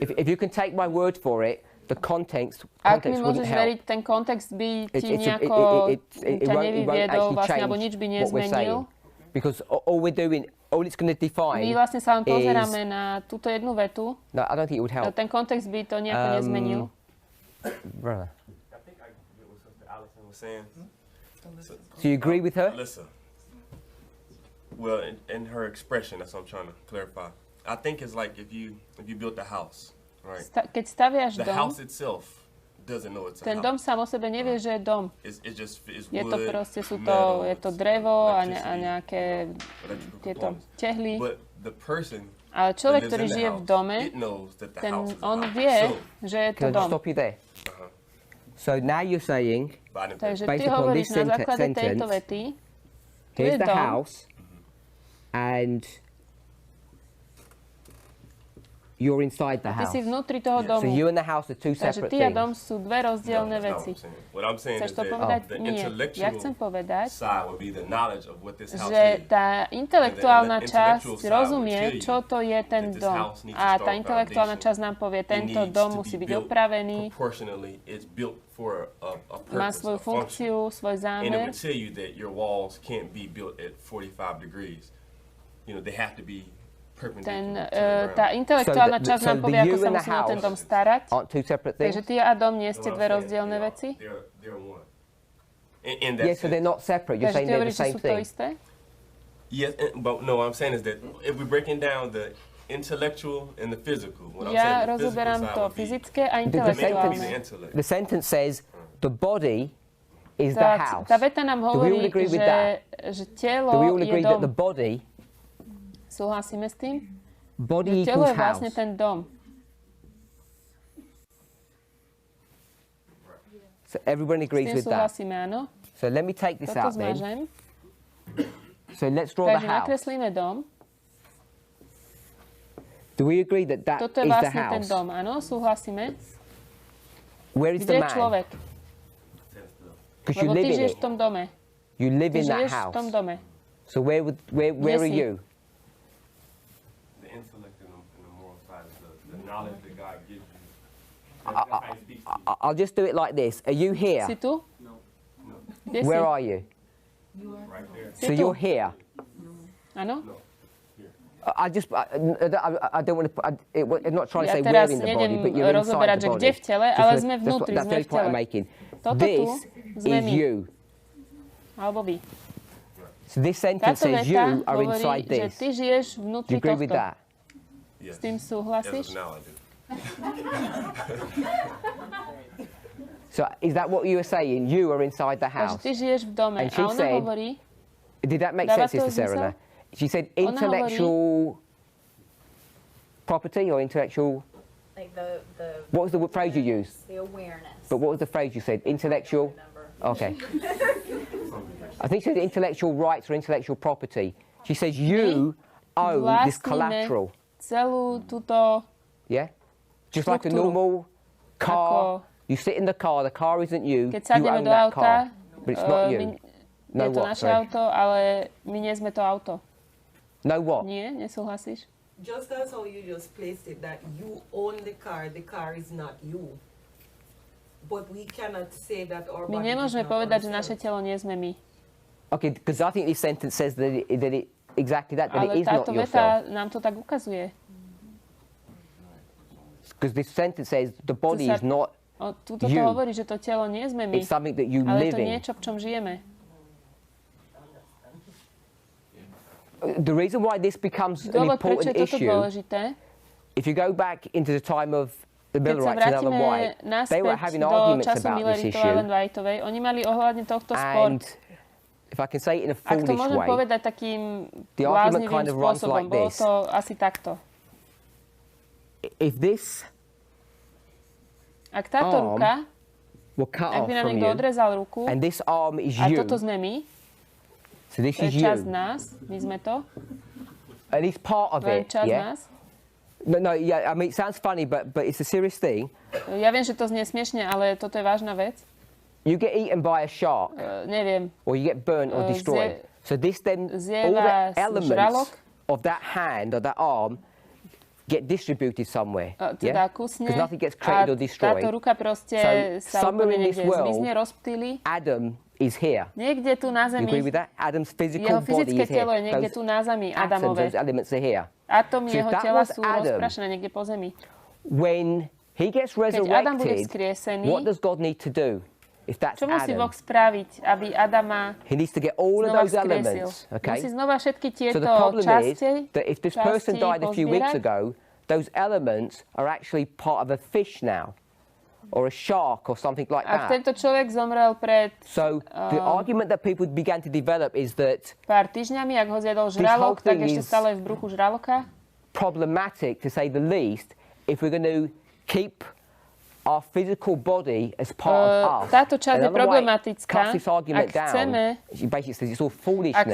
If you can take my word for it, the context Ak mi môžeš veriť, ten kontext by ti nejako ťa nevyviedol, vlastne, alebo nič by nezmenil. Because all it's going to define my vlastne sa len pozeráme na túto jednu vetu. No, I don't think it would help. Ten kontext by to nejako nezmenil. Brother. I think I get what Sister Allison was saying. So you agree with her? Listen. Well, in her expression, that's what I'm trying to clarify. I think it's like if you built a house, right? Keď staviaš dom, the house itself doesn't know it's a ten dom sám o sebe nevie, že je dom. It's je to proste, je to drevo a nejaké tieto tehly. Ale človek, ktorý žije v dome, on vie, že je to dom. Stop you there. So now you're saying, takže ty hovoríš na základe tejto vety, tu je the dom, house, and you're inside the house. Ty si vnútri toho domu. So you and the house are two separate things. Takže ty a dom sú dve rozdielne veci. Chceš to povedať? Nie. Ja chcem povedať, že tá intelektuálna časť rozumie, čo to je ten dom. A tá intelektuálna časť nám povie, tento dom musí byť opravený, má svoju funkciu, svoj zámer. Tá intelektuálna časť nám povie, ako sa musíme o ten dom starať. Takže ty a dom nie ste dve rozdielne veci? Yes, so they're not separate. You're saying they're the same thing. Yes, but no, what I'm saying is that if we're breaking down the intellectual and the physical, ja rozoberám to fyzické a intelektuálne. The sentence says the body is the house. Tá veta nám hovorí, že telo je dom. Súhlasíme s tým? Body telo je vlastne ten dom. So everyone agrees with that. Súhlasíme, áno. So let me take this out then. Zmažem. So let's draw the house. Takže nakreslíme dom. Do we agree that that Toto je vlastne ten dom, áno, súhlasíme. Where is the man? Kde je človek? Lebo ty žiješ v tom dome. You live in that v house. tom dome. So where are you? I'll just do it like this. Are you here? Si tu? No. Where are you? You are right there. So you're here? Áno? I don't want to. I'm not trying to say we're in the body, but you're inside the body. Kde v tele, ale sme vnútri, sme v tele. Toto tu sme my. Alebo vy. So this sentence says you are inside this. Že ty žiješ vnútri tohto. Do you agree with that? S tým súhlasíš? So is that what you were saying? You are inside the house. Takže ty žiješ v dome. And she a ona hovorí... Did that make sense, Sister Sarah? She said intellectual property or intellectual... Like the what was the phrase you used? The awareness. But what was the phrase you said? Intellectual? Okay. I think she said intellectual rights or intellectual property. She says you own this collateral. Celú túto... Yeah? Just like a normal car. You sit in the car isn't you. Keď sadneme do auta, but it's not you. Je to naše auto, ale my nie sme to auto. No what? Nie, nesúhlasíš? Just as how you just placed it, that you own the car is not you. But we cannot say that our body. My nemôžeme povedať, že naše telo nie sme my. Okay, because I think this sentence says that it exactly that ale it is not yourself. Ale táto veta nám to tak ukazuje. Because this sentence says the body is not Tuto to hovorí, že to telo nie sme my, it's something that you ale live to in. niečo, v čom žijeme. The reason why this becomes an important issue, if you go back into the time of the Millerites and Ellen White, they were having arguments about this issue. Oni mali ohľadne tohto spor. If I can say it in a foolish way, ak to môžem povedať takým bláznivým spôsobom, bolo to asi takto. Ak táto ruka, ak by nám niekto odrezal ruku, a toto sme my, to je časť nás, my sme to, and it's part of it, časť nás. No, yeah, I mean, it sounds funny, but it's a serious thing. Ja viem, že to znie smiešne, ale toto je vážna vec. You get eaten by a shark, neviem. Or you get burnt or destroyed. So this then, all the elements of that hand or that arm get distributed somewhere. Teda kusne, because nothing gets created or destroyed. Táto ruka proste sa úplne niekde zmizne, rozptýli. Adam is here. Niekde tu na Zemi. You agree with that? Adam's physical jeho body fyzické is here. telo je niekde tu na Zemi, Adamové. Those elements are here. Atómy jeho tela sú rozprašené niekde po Zemi. When he gets resurrected, what does God need to do? If that's čo musí Adam, Boh spraviť, aby Adama he needs to get all of those elements. Okay? Musí znova všetky tieto so the problem časti, is that if this person died a few weeks ago, those elements are actually part of a fish now, or a shark, or something like that. Ak tento človek zomrel pred so the argument that people began to develop is that pár týždňami, ak ho zjedol žralok, tak ešte stále v bruchu žraloka. Problematic, to say the least, if we're going to keep our physical body as part of us. Táto časť je problematická, ak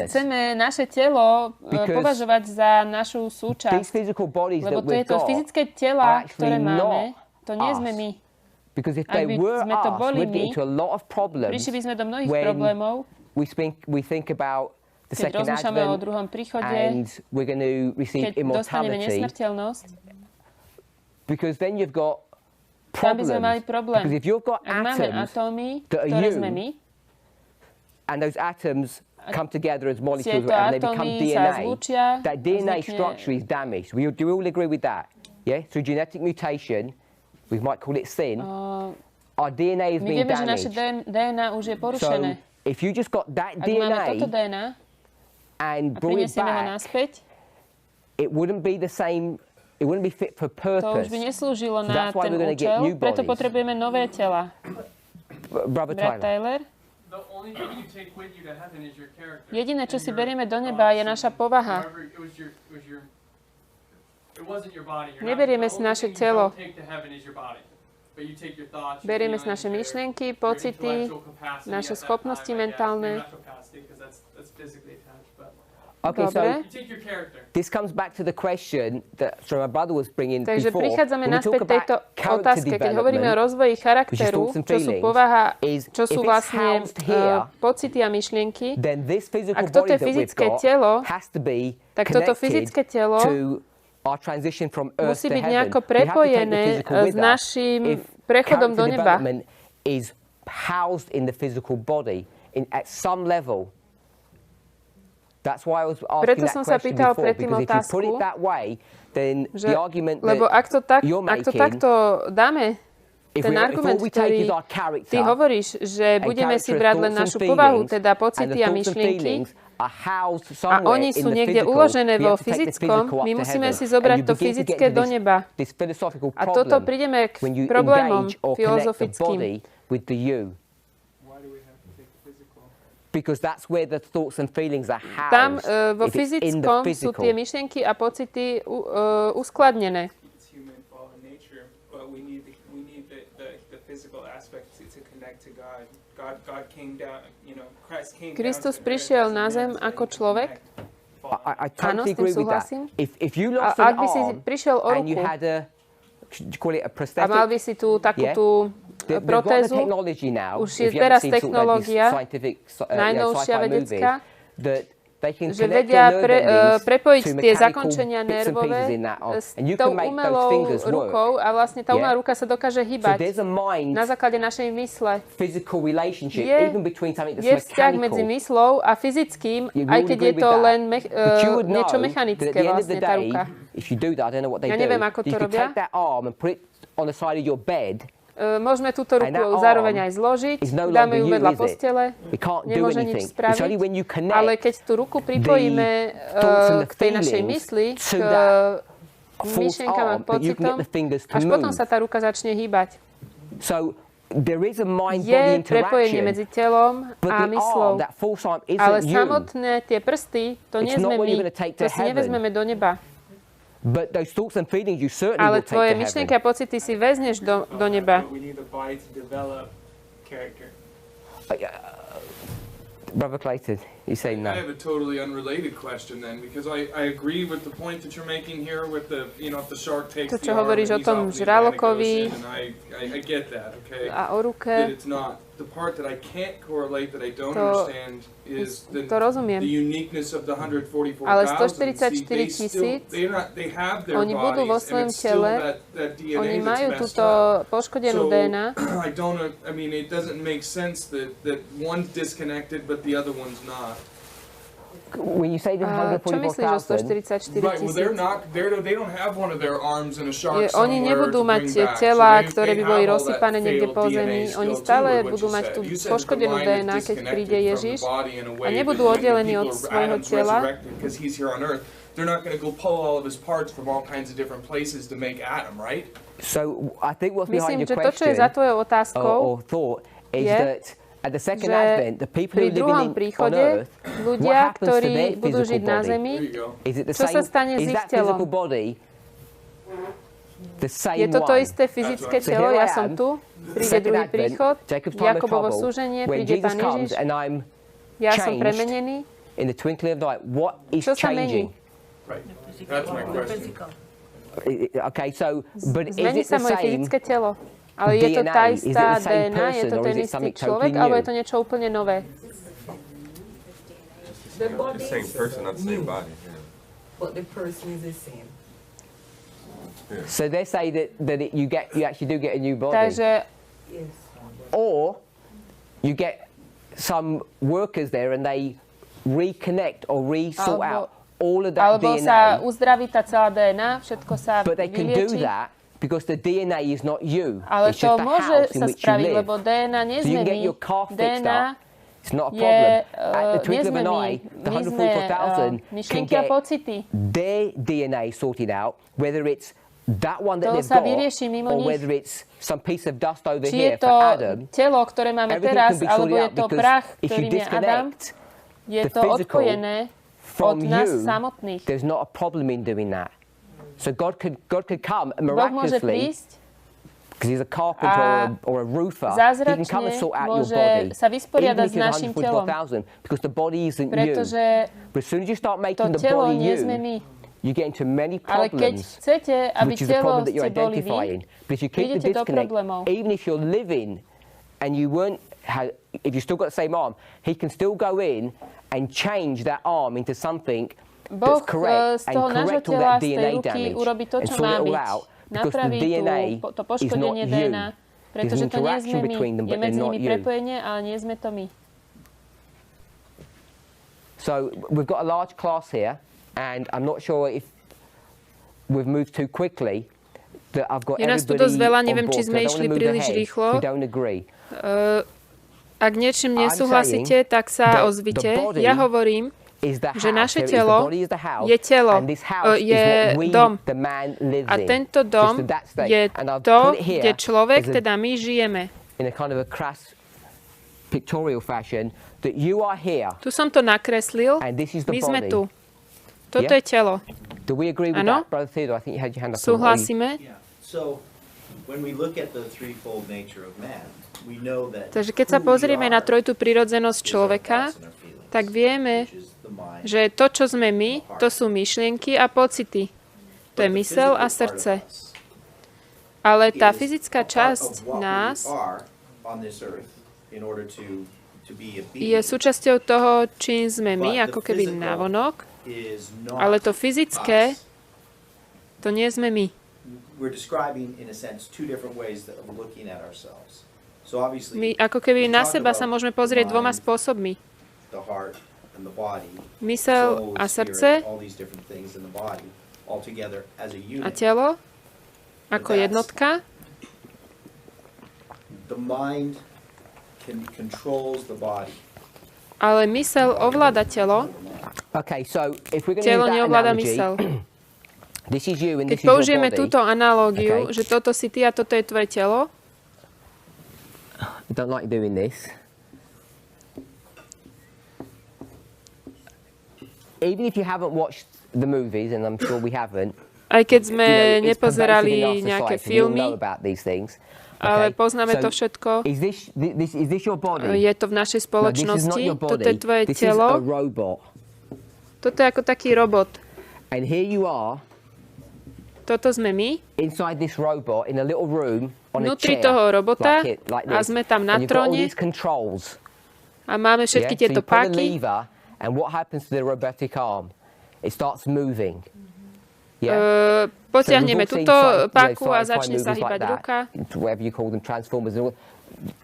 chceme naše telo považovať za našu súčasť, lebo to je to fyzické tela, ktoré máme, to nie sme my. Ak by sme to boli my, prišli by sme do mnohých problémov, keď rozmýšľame o druhom príchode, keď dostaneme nesmrteľnosť, tam by sme mali problém. Ak máme atómy, ktoré sme my, and those atoms come together as molecules and they become DNA, that DNA structure is damaged. Do you all agree with that? Yeah? Through genetic mutation, we might call it sin, our DNA is being damaged. My vieme, že naše DNA už je porušené. So, if you just got that Ak máme toto DNA and a brought it prinesieme ho back, naspäť, it wouldn't be the same. It wouldn't be fit for purpose. To už by neslúžilo na ten účel, preto potrebujeme nové tela. Brother Tyler. Jediné, čo si berieme do neba, je naša povaha. Neberieme si naše telo. Berieme si naše myšlienky, pocity, naše schopnosti mentálne. Okay, so this comes back to the question that my brother was bringing before. Takže prichádzame naspäť tejto otázke, keď hovoríme o rozvoji charakteru, čo sú povaha, čo sú vlastne pocity a myšlienky. Ak toto je fyzické telo, tak toto fyzické telo musí byť nejako prepojené s našim prechodom do neba. Is housed in the physical body at some level. That's why I was asking that question before, because if you put it that way, then the argument that you're making, ak to takto dáme, ten argument, ktorý ty hovoríš, že budeme si brať len našu povahu, teda pocity a myšlienky, a oni sú niekde uložené vo fyzickom, my musíme si zobrať to fyzické do neba. A toto prídeme k problémom filozofickým. Because that's where the thoughts and feelings are housed. Tam vo fyzickom sú tie myšlienky a pocity uskladnené. Kristus prišiel na zem ako človek. Áno, s tým súhlasím. A ak by si prišiel o ruku a mal by si tú takú tú protézu, už je teraz technológia, najnovšia vedecká, že vedia prepojiť tie zakončenia nervové s tou umelou rukou a vlastne tá umelá ruka sa dokáže hýbať na základe našej mysle. Je vzťah medzi myslou a fyzickým, aj keď je to len niečo mechanické vlastne tá ruka. Ja neviem, ako to robia. môžeme túto ruku zároveň aj zložiť, dáme ju vedľa postele, nemôže nič spraviť, ale keď tú ruku pripojíme k tej našej mysli, k myšlienkam a pocitom, až potom sa tá ruka začne hýbať. Je prepojenie medzi telom a myslou, ale samotné tie prsty, to nie sme my, to si nevezmeme do neba. Ale tvoje myšlienky a pocity si vezneš do neba. Brother Clayton, you say no. I have a totally unrelated question then, because I agree with the point that you're making here with the, you know, if the shark takes the arm and he's off the žralokovi I get that, okay? A o ruke. That it's not, the part that I can't correlate, that I don't understand is the uniqueness of the 144,000. Ale 144 000, oni budú vo svojom tele, oni majú túto poškodenú DNA. I mean, it doesn't make sense that one's disconnected, but the other one's not. When you say the 144,000, right, well, they don't have one of their arms in a shark somewhere. Oni nebudú mať tela, ktoré by boli rozsypané niekde po zemi. Oni stále budú mať tú poškodenú DNA, keď príde Ježiš, a nebudú oddelení od svojho tela. They're not going to go pull all of his parts from all kinds of different places to make Adam, right? So I think what's behind your question, myslím, že to, čo je za tvojou otázkou, or thought, is that at the second advent, the people who are living on earth, ľudia, ktorí budú žiť na zemi, čo sa stane s ich telom? Je to to isté fyzické telo, ja som tu, príde druhý príchod, Jakobovo súženie, príde Pán Ježiš, ja som premenený. Čo sa mení? Zmení sa moje fyzické telo. Ale je to tá istá DNA, je to ten istý človek, alebo je to niečo úplne nové? The same person, not the same body. But the person is the same. So they say that you actually do get a new body. Takže, or you get some workers there and they reconnect or re-sort out all of that DNA. Alebo sa uzdraví tá celá DNA, všetko sa But they can do that because the DNA is not you. Ale it's just to the môže house in sa which spraviť, you live. lebo DNA nie So you sme can get my. your car fixed DNA up. It's not a problem. At the nie twinkle of sme an my. eye, the My sme 144,000 can myšlienky a get pocity. their DNA sorted out, whether it's that one that To they've sa got, vyrieši mimo or nich. whether it's some piece of dust over Či here je to for Adam. telo, ktoré máme Everything teraz, can be alebo sorted je out to because prach, if you ktorým je Adam, je the to physical odpojené from od nás you, samotných. there's not a problem in doing that. So God could come Boh môže miraculously, prísť because he's a carpenter or a roofer, he can come and sort out your body. Sa vysporiadať Even s našim telom. 144,000, because the body isn't Pretože you. But as soon as you start making to the telo body nie you, sme my. you get into many Ale keď problems, chcete, aby which is the telo problem that you're ste boli vy, identifying. But if you keep the prídete do disconnect, problémov. even if you're living and you weren't, if you still got the same arm, he can still go in and change that arm into something Boh that's correct z toho and nášho correct all tela, that z tej DNA ruky damage urobí to, and čo sort má it all byť. out, because the Napraví DNA to is not poškodenie you. DNA. Pretože There's to nie sme interaction my. between them, Je but they're medzi not nimi you. prepojenie, ale nie sme to my. So we've got a large class here, and I'm not sure if we've moved too quickly. That I've got Je nás tu everybody dosť veľa, on neviem, board, či so sme I don't išli wanna move príliš ahead. rýchlo. We don't agree. Ak niečím nesúhlasíte, tak sa ozvite. Ja hovorím, že naše telo je telo, je dom. A tento dom je to, kde človek, teda my, žijeme. In a kind of a crass pictorial fashion, that you are here. Tu som to nakreslil. My sme tu. Toto je telo. Do we agree with that, Brother Theodore? I think you had your hand up. Súhlasíme? So, when we look at the threefold nature of man, we know that. Takže keď sa pozrieme na trojitú prirodzenosť človeka, tak vieme, že to, čo sme my, to sú myšlienky a pocity. To je myseľ a srdce. Ale tá fyzická časť nás je súčasťou toho, čím sme my, ako keby navonok, ale to fyzické, to nie sme my. My ako keby na seba sa môžeme pozrieť dvoma spôsobmi. Myseľ a srdce a telo ako jednotka. the mind controls the body. Ale myseľ ovláda telo. Okay, so if we're going to Telo use that neovláda analogy, myseľ. this is you and Keď this is your použijeme body. túto analogiu, Okay. že toto si ty a toto je tvoje telo, I don't like doing this. Even if you haven't watched the movies, and I'm sure we haven't, aj keď sme you know, it's pervasive nepozerali in our nejaké society. We all filmy, know about these things. ale Okay? poznáme So, to všetko. Is this your body? Je to v našej No, this is not spoločnosti. your body. Toto je tvoje This is a telo. robot. Toto je ako taký robot. And here you are Toto sme my. inside this robot in a little room on a Vnútri chair. toho robota like a this. sme tam na And you've got all tróne these controls. a máme všetky Yeah? tieto So you pull a páky. lever, and what happens to the robotic arm? It starts moving. Yeah? Potiahneme So we've all túto seen páku a sci-fi začne sa movies hýbať like that, ruka. whatever you call them, Transformers and all.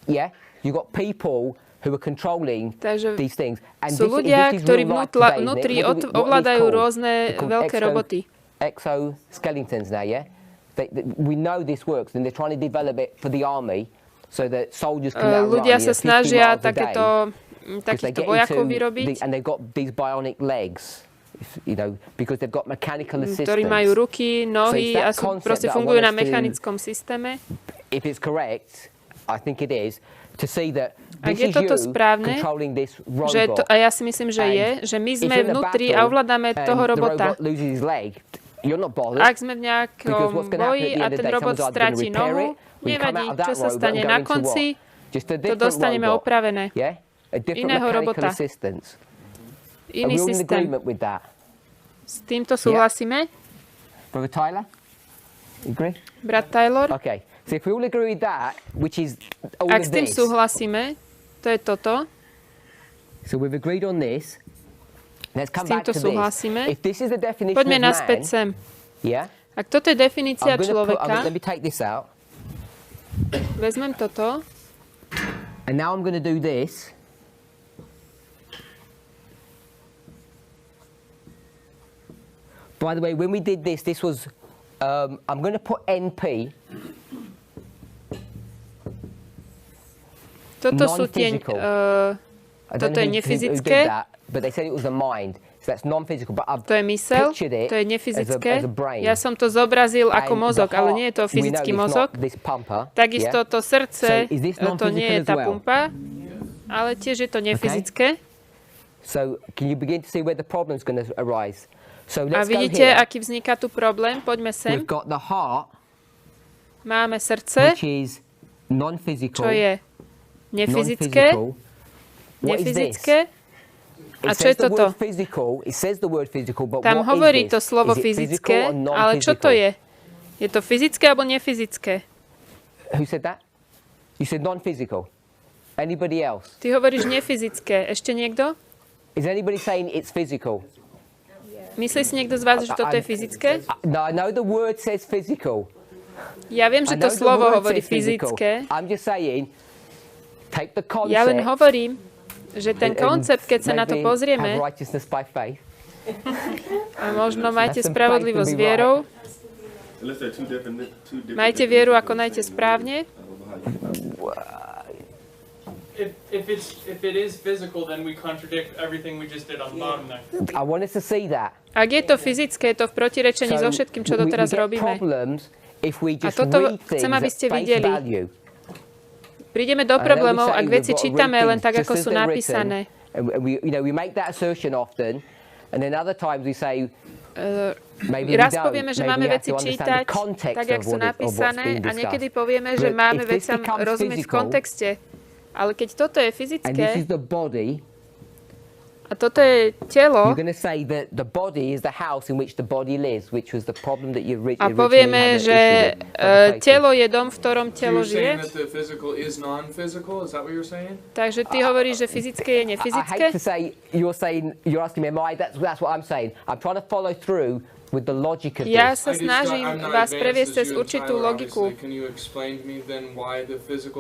Yeah? You've got people who are controlling Takže these things. And sú ľudia, ktorí vnútri ovládajú rôzne veľké roboty. Exoskeletons now, yeah? We know this works, and they're trying to develop it for the army so that soldiers can now run, Ľudia sa 50 snažia miles a day. takýchto vojakov vyrobiť, And they've got these bionic legs, you know, because they've got mechanical assistance. ktorí majú ruky, nohy a proste fungujú na mechanickom systéme. If it's correct, I think it is, to see that Ak this je is toto you správne, controlling this že robot. a ja si myslím, že je, že my sme vnútri a ovládame toho robota. Loses his leg, you're not bothered. Ak sme v nejakom boji a ten robot stratí nohu, nevadí, čo sa stane na konci, to dostaneme opravené. Iného robota. Iný systém. S týmto súhlasíme? Brother Tyler? Agree? Brat Taylor? Okay. So if we all agree with that, which is all Ak of s tým this. súhlasíme, to je toto. So we've agreed on this. Let's come S back týmto to súhlasíme. this. If this is the definition Poďme of naspäť man, sem. yeah? Ak toto je definícia I'm gonna človeka, let me take this out. vezmem toto. And now I'm going to do this. By the way, when we did this, this was, I'm going to put NP. Toto sú tie, toto je nefyzické. But they said it was the mind. So that's non-physical. But I've to je myseľ, pictured it to je nefyzické. as a brain. Ja som to zobrazil ako And mozog, the ale heart, nie je to we know fyzický it's mozog. not this pumper, Takisto yeah? to srdce, So is this to nie je non-physical tá as well? pumpa, ale tiež je to nefyzické. So can you begin to see where the problem's going to arise? So A let's go vidíte, here. aký vzniká tu problém? Poďme sem. We've got the heart, Máme srdce, which is non-physical. čo je nefyzické. What is this? Nefyzické. A čo je toto? It says the word physical, but Tam what hovorí is to this? slovo Is it fyzické, physical or ale čo to non-physical? je? Je to fyzické alebo nefyzické? Who said that? You said non-physical. Anybody else? Ty hovoríš nefyzické. Ešte niekto? Is anybody saying it's physical? Myslí si niekto z vás, že toto je fyzické? No, I know the word says physical. Ja viem, že to slovo hovorí fyzické. I'm just saying, take the concept. Ja len hovorím, že ten koncept, keď sa na to pozrieme, a možno majte spravodlivosť vierou, majte vieru a konajte správne. If it is physical, then we contradict everything we just did on the bottom there. I want us to see that. Ak je to fyzické, je to v protirečení so všetkým, čo doteraz robíme. A toto chcem, aby ste videli. Prídeme do problémov, ak veci čítame len tak, ako sú napísané. Raz povieme, že máme veci čítať tak, jak sú napísané, a niekedy povieme, že máme veciam rozumieť v kontexte. Ale keď toto je fyzické a toto je telo, a povieme, že telo je dom, v ktorom telo žije. Takže ty hovoríš, že fyzické je nefyzické? Ja sa snažím vás previesť cez určitú logiku.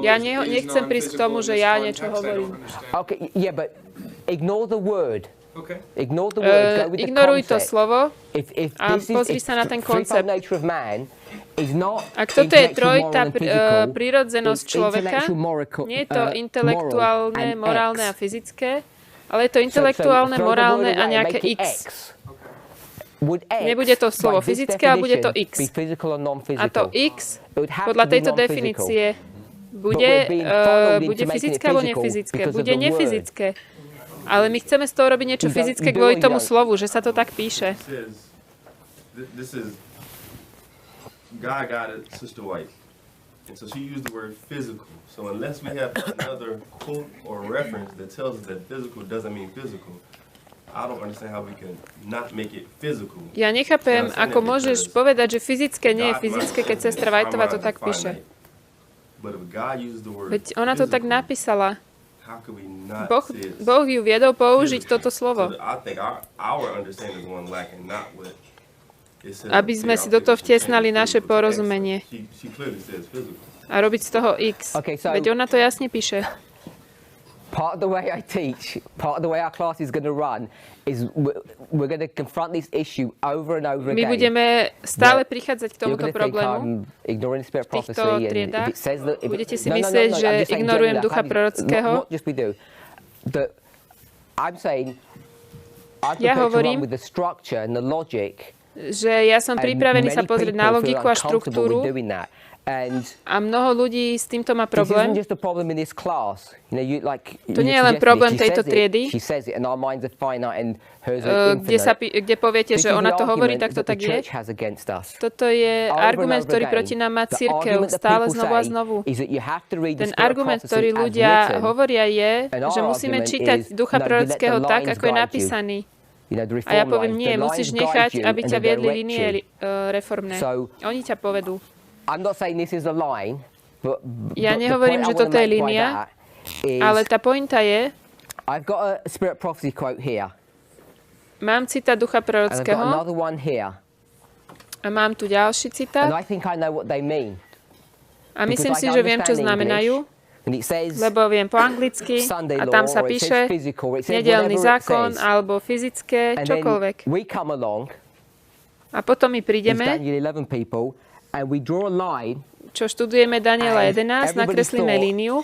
Ja nechcem prísť k tomu, že ja niečo hovorím. Okay, yeah, but ignore the word. Okay. Ignore the word, go with ignoruj the to slovo a pozri sa na ten koncept. Ak toto je trojitá prírodzenosť človeka, nie je to intelektuálne, morálne a fyzické, ale je to intelektuálne, morálne a nejaké X. Nebude to slovo fyzické, ale bude to X. A to X podľa tejto definície bude fyzické alebo nefyzické. Bude nefyzické. Ale my chceme z toho robiť niečo fyzické kvôli tomu slovu, že sa to tak píše. God got it, Sister White. And so she used the word physical. So unless we have another quote or reference that tells us that physical doesn't mean physical, I don't understand how we can not make it physical. Ja nechápem, ako môžeš povedať, že fyzické nie je fyzické, keď sestra Whiteová to tak píše. Veď ona to tak napísala. Boh ju viedol použiť toto slovo. Aby sme si do toho vtiesnali naše porozumenie. A robiť z toho X. Veď ona to jasne píše. Part of the way I teach, part of the way our class is going to run is we're going to confront this issue over and over again. My budeme stále prichádzať k tomuto problému v týchto triedách. Budete si myslieť, že ignorujem ducha prorockého. Ja hovorím, že ja som pripravený sa pozrieť na logiku a štruktúru. A mnoho ľudí s týmto má problém. To nie je len problém tejto triedy, kde poviete, že ona to hovorí, tak to tak je. Toto je argument, ktorý proti nám má cirkev stále znovu a znovu. Ten argument, ktorý ľudia hovoria, je, že musíme čítať ducha prorockého tak, ako je napísaný. A ja poviem, nie, musíš nechať, aby ťa viedli línie reformné. Oni ťa povedú. Ja nehovorím, že toto je línia, ale tá pointa je, mám citát ducha prorockého a mám tu ďalší citát a myslím si, že viem, čo znamenajú, lebo viem po anglicky a tam sa píše nedeľný zákon alebo fyzické, čokoľvek. A potom my prídeme, čo študujeme Daniela 11, nakreslíme líniu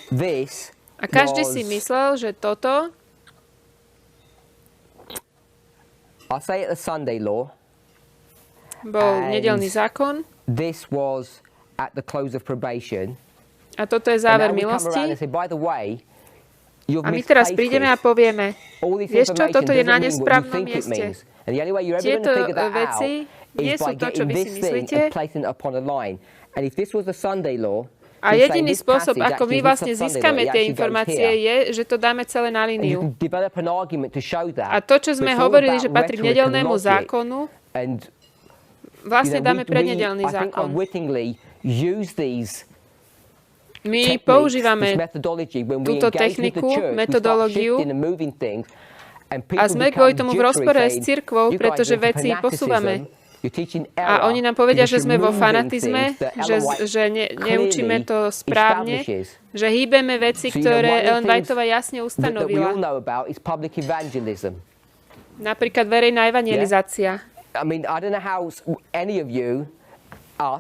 a každý si myslel, že toto bol nedeľný zákon a toto je záver milosti. A my teraz prídeme a povieme, vieš čo, toto je na nesprávnom mieste. Tieto veci nie sú to, čo vy si myslíte. A jediný spôsob, ako my vlastne získame tie informácie, je, že to dáme celé na líniu. A to, čo sme hovorili, že patrí k nedeľnému zákonu, vlastne dáme pre nedeľný zákon. My používame túto techniku, metodológiu a sme kvôli tomu v rozpore s cirkvou, pretože veci posúvame. A oni nám povedia, že sme vo fanatizme, že neučíme to správne, že hýbeme veci, ktoré Ellen Whiteová jasne ustanovila. Napríklad verejná evangelizácia.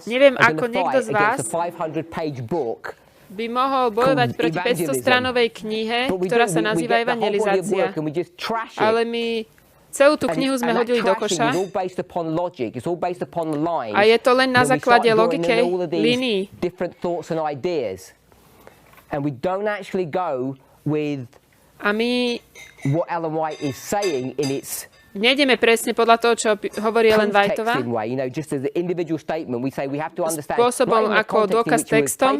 Neviem, ako niekto z vás by mohol bojovať proti 500-stranovej knihe, ktorá sa nazýva evangelizácia. Ale my celú tú knihu sme hodili do koša a je to len na základe logike línií. A my nejdeme presne podľa toho, čo hovorí Ellen Whiteová, spôsobom ako dôkaz textom,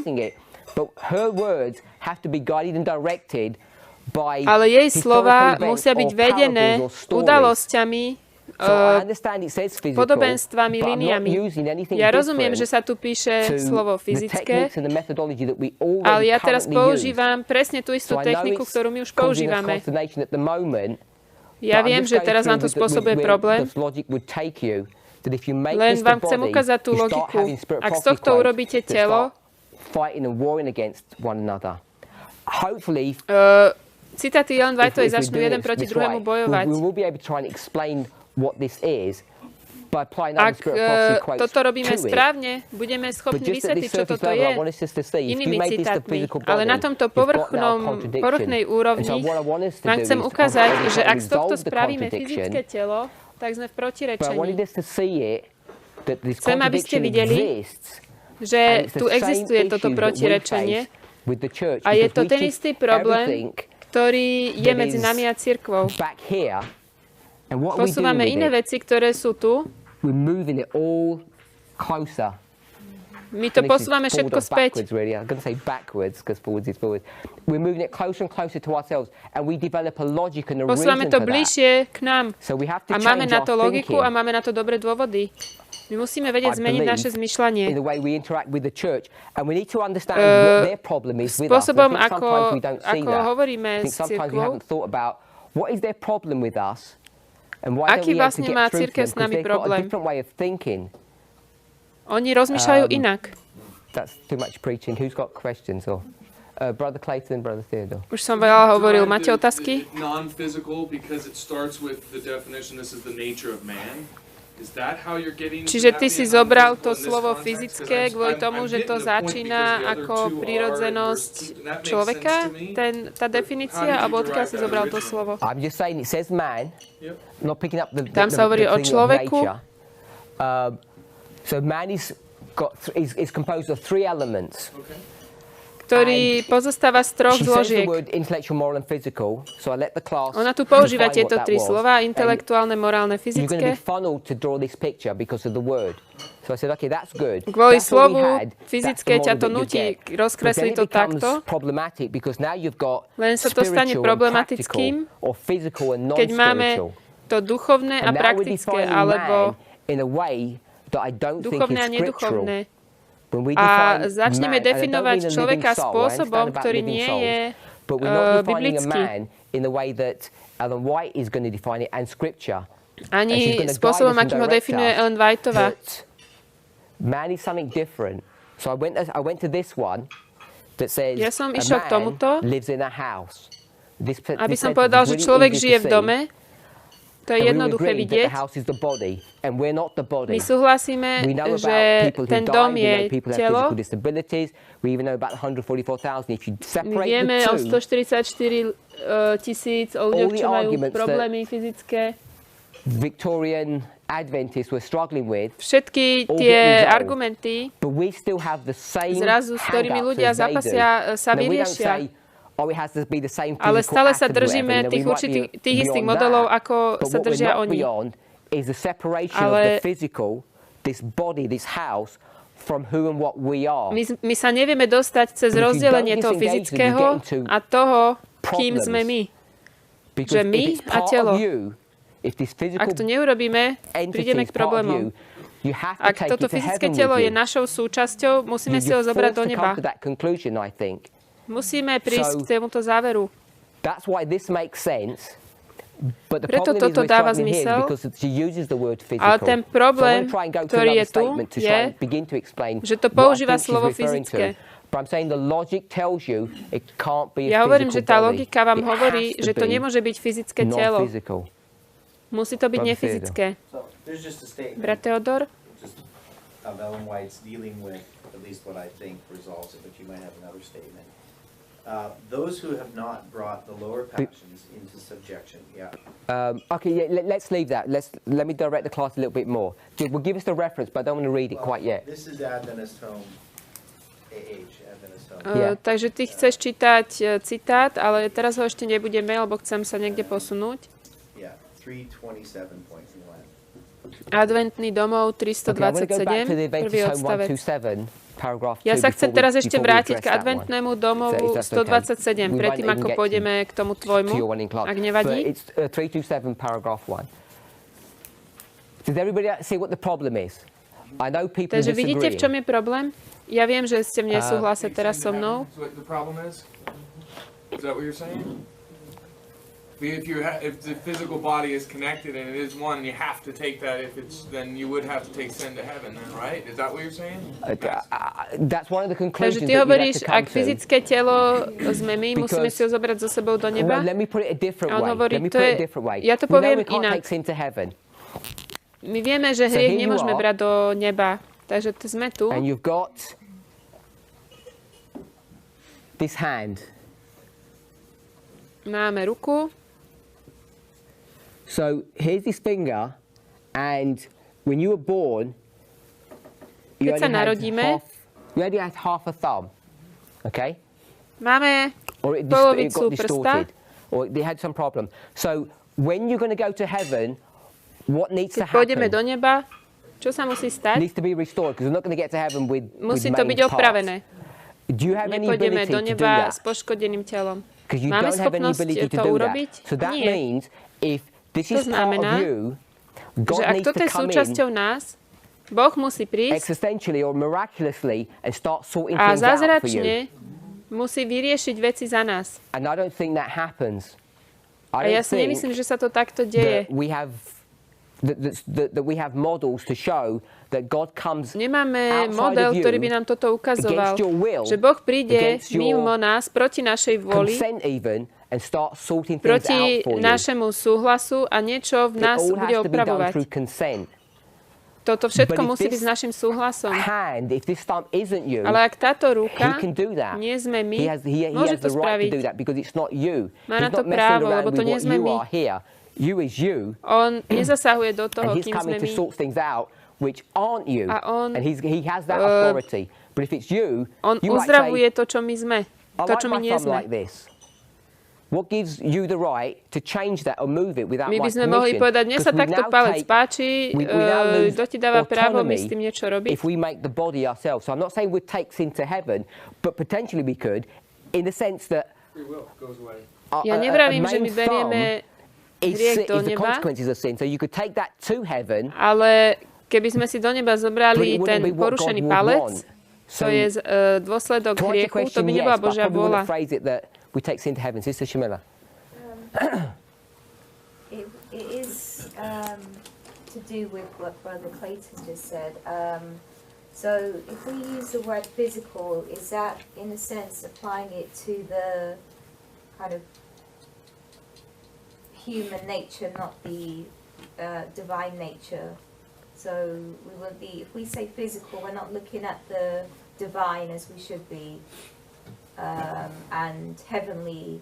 ale jej slova musia byť vedené udalosťami, podobenstvami, líniami. Ja rozumiem, že sa tu píše slovo fyzické, ale ja teraz používam presne tú istú techniku, ktorú my už používame. Ja viem, že teraz vám to spôsobuje problém, len vám chcem ukázať tú logiku. Ak z tohto urobíte telo, citáty Ellen Whiteovej začnú jeden proti druhému bojovať. Ak toto robíme správne, budeme schopní vysvetliť, čo toto je inými citátmi. Ale na tomto povrchnej úrovni vám chcem ukázať, že ak z tohto spravíme fyzické telo, tak sme v protirečení. Chcem, aby ste videli, že tu existuje toto protirečenie a je to ten istý problém, ktorý je medzi nami a cirkvou. Posúvame iné veci, ktoré sú tu. My to posúvame všetko späť. Posúvame to bližšie k nám. A máme na to logiku a máme na to dobré dôvody. My musíme vedieť zmeniť naše zmyšľanie. Spôsobom, ako hovoríme s cirkvou, aký vlastne má cirkev s nami problém? Oni rozmýšľajú inak. Už som veľa hovoril. Máte otázky? Čiže ty si zobral to slovo fyzické kvôli tomu, že to začína ako prirodzenosť človeka? Tá definícia? Alebo odkiaľ si zobral to slovo? Tam sa hovorí o človeku. So man is composed of three elements. Ktorý pozostáva z troch zložiek. Ona tu používa tieto tri slova, intelektuálne, morálne, fyzické. Kvôli slovu fyzické ťa to nutí rozkresliť to takto, len sa to stane problematickým, keď máme to duchovné a praktické, alebo duchovné a neduchovné. A začneme definovať človeka spôsobom, ktorý nie je biblický. Ani spôsobom, akým ho definuje Ellen Whiteová. Ja som išiel k tomuto, aby som povedal, že človek žije v dome. To je jednoduché vidieť. My súhlasíme, že ten dom je telo. My vieme o 144 tisíc o ľuďoch, čo majú problémy fyzické. Všetky tie argumenty, zrazu, s ktorými ľudia zápasia, sa vyriešia. Ale stále sa držíme tých istých modelov, ako sa držia oni. Ale my sa nevieme dostať cez rozdelenie toho fyzického a toho, kým sme my. Že my a telo. Ak to neurobíme, prídeme k problémom. Ak toto fyzické telo je našou súčasťou, musíme si ho zobrať do neba. Musíme prísť k tomuto záveru. Preto toto dáva zmysel, ale ten problém, ktorý je tu, je, že to používa slovo fyzické. Ja hovorím, že tá logika vám hovorí, že to nemôže byť fyzické telo. Musí to byť nefyzické. Brat Teodor? Those who have not brought the lower passions into subjection. Let's leave that. Let me direct the class a little bit more. We'll give us the reference, but I don't want to read it quite yet. This is Adventist Home. Adventist Home. Takže ty chceš čítať citát, ale teraz ho ešte nebudeme, lebo chcem sa niekde posunúť. 327.1. Adventný domov 327, prvý odstavec. Ja sa chcem teraz ešte vrátiť k adventnému domovu 127, predtým ako pôjdeme k tomu tvojmu, ak nevadí. Takže vidíte, v čom je problém? Ja viem, že ste v nesúhlase teraz so mnou. If the physical body is connected and it is one, you have to take that. Then you would have to take sin to heaven. Then, right? Is that what you're saying? That's one of the conclusions. Takže ty hovoríš, ak fyzické telo sme my, musíme si ho zobrať so sebou do neba. Let me put it a different way. Hovorí, ja to poviem inak. My vieme, že hriech nemôžeme brať do neba. Takže sme tu. And you've got this hand. Máme ruku. So here's this finger, and when you were born, you only had half a thumb. Okay? Máme polovicu prsta. Or they had some problem. So when you're going to go to heaven, what needs to happen? Keď pôjdeme do neba, čo sa musí stať? Needs to be restored, because we're not going to get to heaven with musí to byť opravené. Do you have any nepôjdeme ability do to do neba that? s poškodeným telom. Máme schopnosť to urobiť? So that Nie. means if this To is part znamená, of you, God že ak needs toto to je come súčasťou in nás, Boh musí prísť existentially or miraculously and start sorting a things out for you. zázračne musí vyriešiť veci za nás. And I don't think that happens. A ja si nemyslím, že sa to takto deje. That we have models to show that God comes Nemáme model, ktorý by nám toto ukazoval, že Boh príde mimo nás, proti našej vôli, proti našemu súhlasu a niečo v nás bude opravovať. Toto všetko musí byť s našim súhlasom. Ale ak táto ruka nie sme my, môže to spraviť. Má na to právo, lebo to nie sme my. On nezasahuje do toho, kým sme my. Which aren't you, a on, and he has that authority. But if it's you, on uzdravuje to, čo my sme, to, čo my nie sme. Like this. What gives you the right to change that or move it without my permission? My by sme permission? mohli povedať, mne sa takto palec páči, kto ti dáva právo mi s tým niečo robiť? If we make the body ourselves. So I'm not saying we'd take sin to heaven, but potentially we could, in the sense that ja nevravím, že my berieme hriech do neba, so you could take that to heaven, ale keby sme si do neba zobrali ten porušený palec, to je dôsledok hriechu, to by nebola Božia vôľa. It is to do with what Brother Clayton just said. So if we use the word physical, is that in a sense applying it to the kind of human nature, not the divine nature? So we will be, if we say physical, we're not looking at the divine as we should be, and heavenly,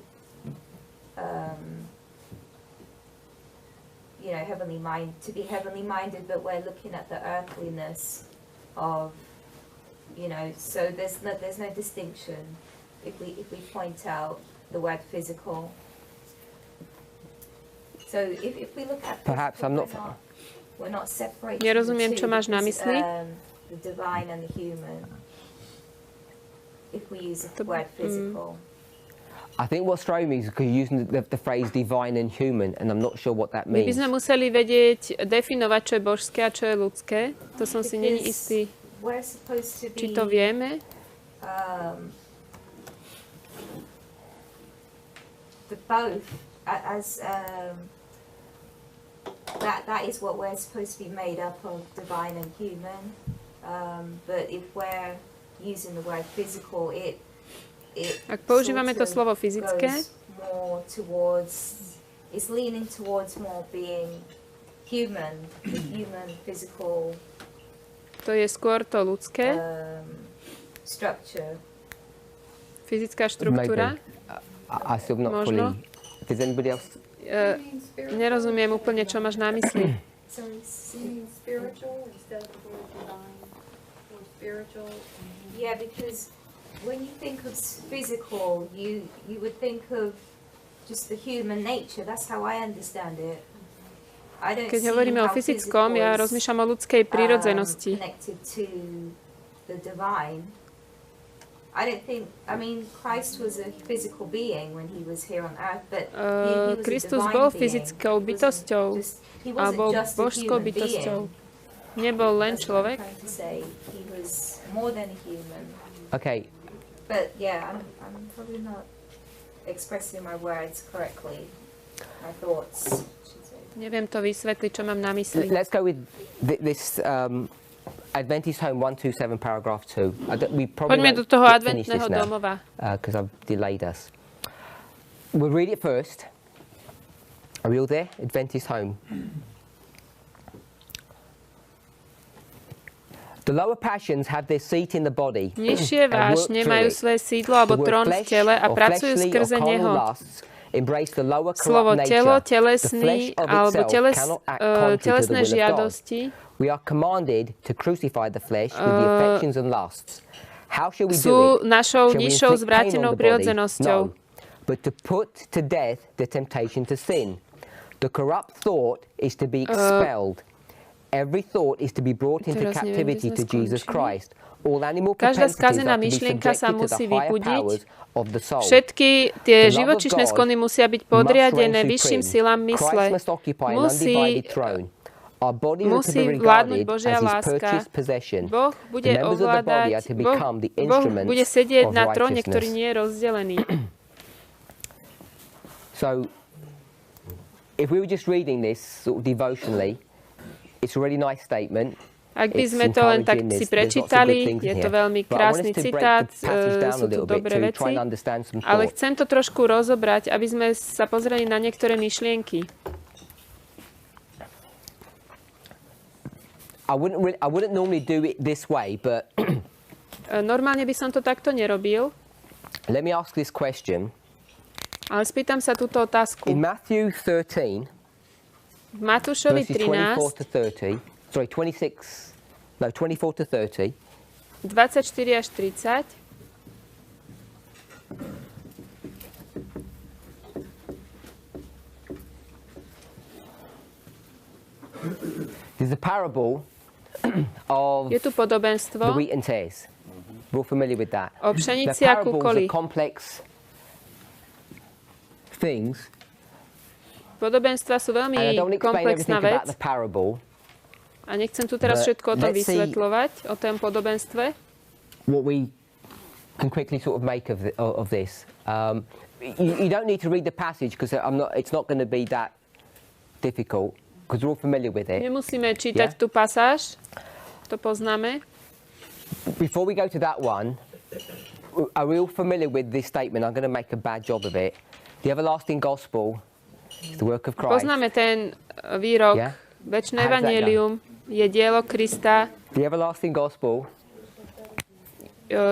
heavenly mind, to be heavenly minded, but we're looking at the earthliness of, so there's no distinction if we point out the word physical. So if we look at physical, perhaps I'm not. Nerozumiem, čo máš na mysli. I think what's throwing me is because you're using the phrase divine and human, and I'm not sure what that means. My by sme museli vedieť, definovať, čo je božské a čo je ľudské. To som si není istý. Či to vieme? Both, as that is what we're supposed to be made up of, divine and human. But if we're using the word physical, ak používame to slovo fyzické, it's leaning towards more being human, physical. To je skôr to ľudské. Structure. Fyzická štruktúra. Možno. Does anybody else? Nerozumiem úplne, čo máš na mysli. Yeah, because when you think of physical, you would think of just the human nature. That's how I understand it. Keď hovoríme o fyzickom, ja rozmýšľam o ľudskej prírodzenosti. Kristus bol fyzickou bytosťou a bol božskou bytosťou. Nebol len človek. Okay. But yeah, I'm probably not expressing my words correctly. my thoughts. Neviem to vysvetliť, čo mám na mysli. Let's go with this Adventist Home 127 paragraph 2. We probably Poďme do toho adventného domova. Because I've delayed us. We'll read it first. Are we all there? Adventist Home. The lower passions have their seat in the body. Nižšie vášne majú svoje sídlo alebo trón v tele a pracujú skrze neho. Slovo telo, telesný alebo telesné žiadosti sú našou nižšou zvrátenou prirodzenosťou. But to put to death the temptation to sin. The corrupt thought is to be expelled. Every thought is to be brought into captivity to Jesus Christ. All animal propensities are to be subjected to the higher powers of the soul. Všetky tie živočíšne sklony musia byť podriadené vyšším silám mysle. Musí vládnuť Božia láska. Boh bude ovládať, Boh bude sedieť na tróne, ktorý nie je rozdelený. So, if we were just reading this sort of devotionally, it's a really nice statement. Ak by sme to len tak si prečítali, je to veľmi krásny citát, sú tu dobré veci, ale chcem to trošku rozobrať, aby sme sa pozreli na niektoré myšlienky. I wouldn't normally do it this way, but normálne by som to takto nerobil. Let me ask this question. Ale spýtam sa túto otázku. In Matthew 13, v Matúšovi 13, 24 to 30, 24 až 30, there's a parable of je tu podobenstvo the wheat and tares. We're all familiar with that. O pšenici a kukoli. Complex things. Podobenstva sú veľmi komplexná vec. A nechcem tu teraz všetko o tom vysvetľovať, o tom podobenstve. What we can quickly sort of make of this. You don't need to read the passage because it's not going to be that difficult because we're all familiar with it. Nemusíme čítať tú pasáž, to poznáme. Before we go to that one, are we all familiar with this statement? I'm going to make a bad job of it. The everlasting gospel is the work of Christ. Poznáme ten výrok, večné evanjelium je dielo Krista. The everlasting gospel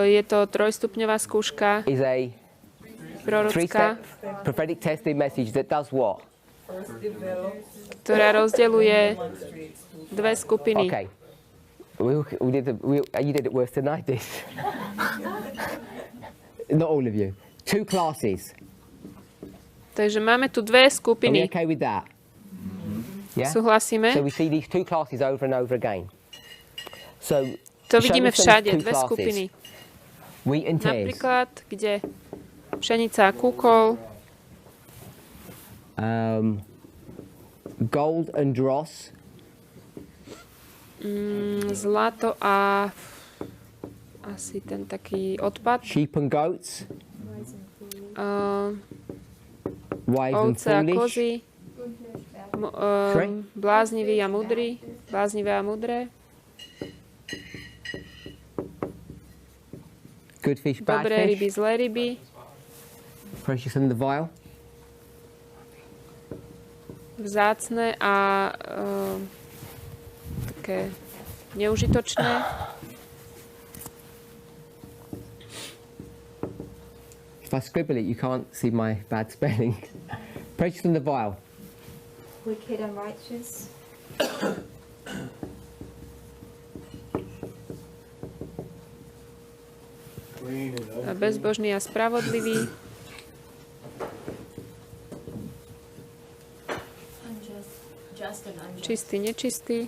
je to trojstupňová skúška. Is a prorocká, prophetic testing message that does what? Ktorá rozdeľuje dve skupiny. Okay. You did it worse than I did. Not all of you. Two classes. Takže máme tu dve skupiny. Are we okay with that? Yeah? Súhlasíme? So we see these two classes over and over again. So to vidíme všade, dve skupiny. Wheat and tares. Napríklad, kde pšenica a kúkol. Gold and dross. Zlato a asi ten taký odpad. Sheep and goats. Ovce a kozy. Bláznivý a mudrý. Bláznivé a mudré. Good fish, bad Dobré fish. ryby, zlé ryby. Precious and the vile. Vzácne a také neužitočné. If I scribble it, you can't see my bad spelling. Precious and the vile. Wicked and righteous. Bezbožný a spravodlivý. Čistý, nečistý.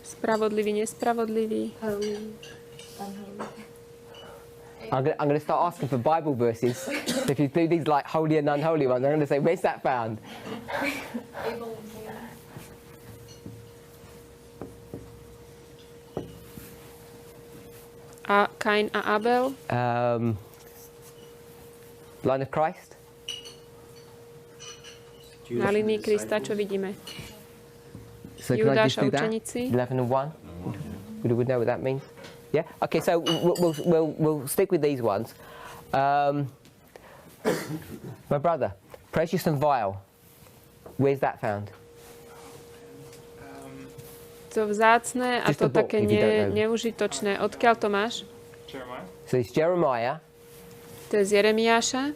Spravodlivý, nespravodlivý. I'm going to start asking for Bible verses. If you do these like holy and unholy ones, I'm going to say, where's that found? A Kain a Abel. Line of Christ. Na linii Krista, čo vidíme? So can I just Judáš a do that? učeníci. 11 and 1. Would we know what that means? Yeah. Okay. So we'll stick with these ones. My brother, precious and vile. Where's that found? To vzácne a to také neužitočné. Odkiaľ to máš? Jeremiah. So it's Jeremiah. To je z Jeremiáša.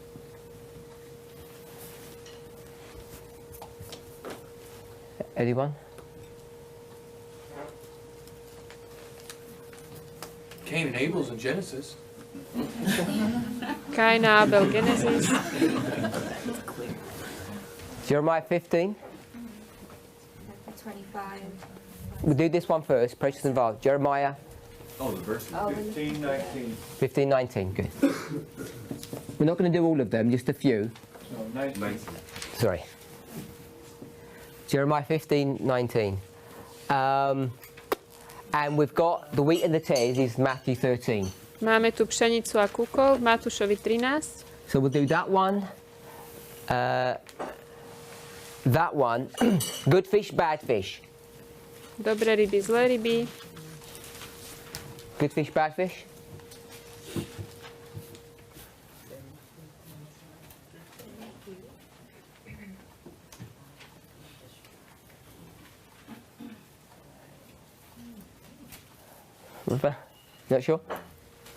Anyone? Cain and Abel's in Genesis. Kain a Abel, Genesis. Jeremiah 15. 25. We'll do this one first, precious and vile. Jeremiah. Oh, the verses. 15, 19. 15, 19, good. We're not going to do all of them, just a few. No, 19. Sorry. Jeremiah 15, 19. And we've got the wheat and the tares is Matthew 13. Máme tu pšenicu a kúkol v Matúšovi 13. So we'll do that one. That one. Good fish, bad fish. Dobré ryby, zlé ryby. Good fish, bad fish. Not sure?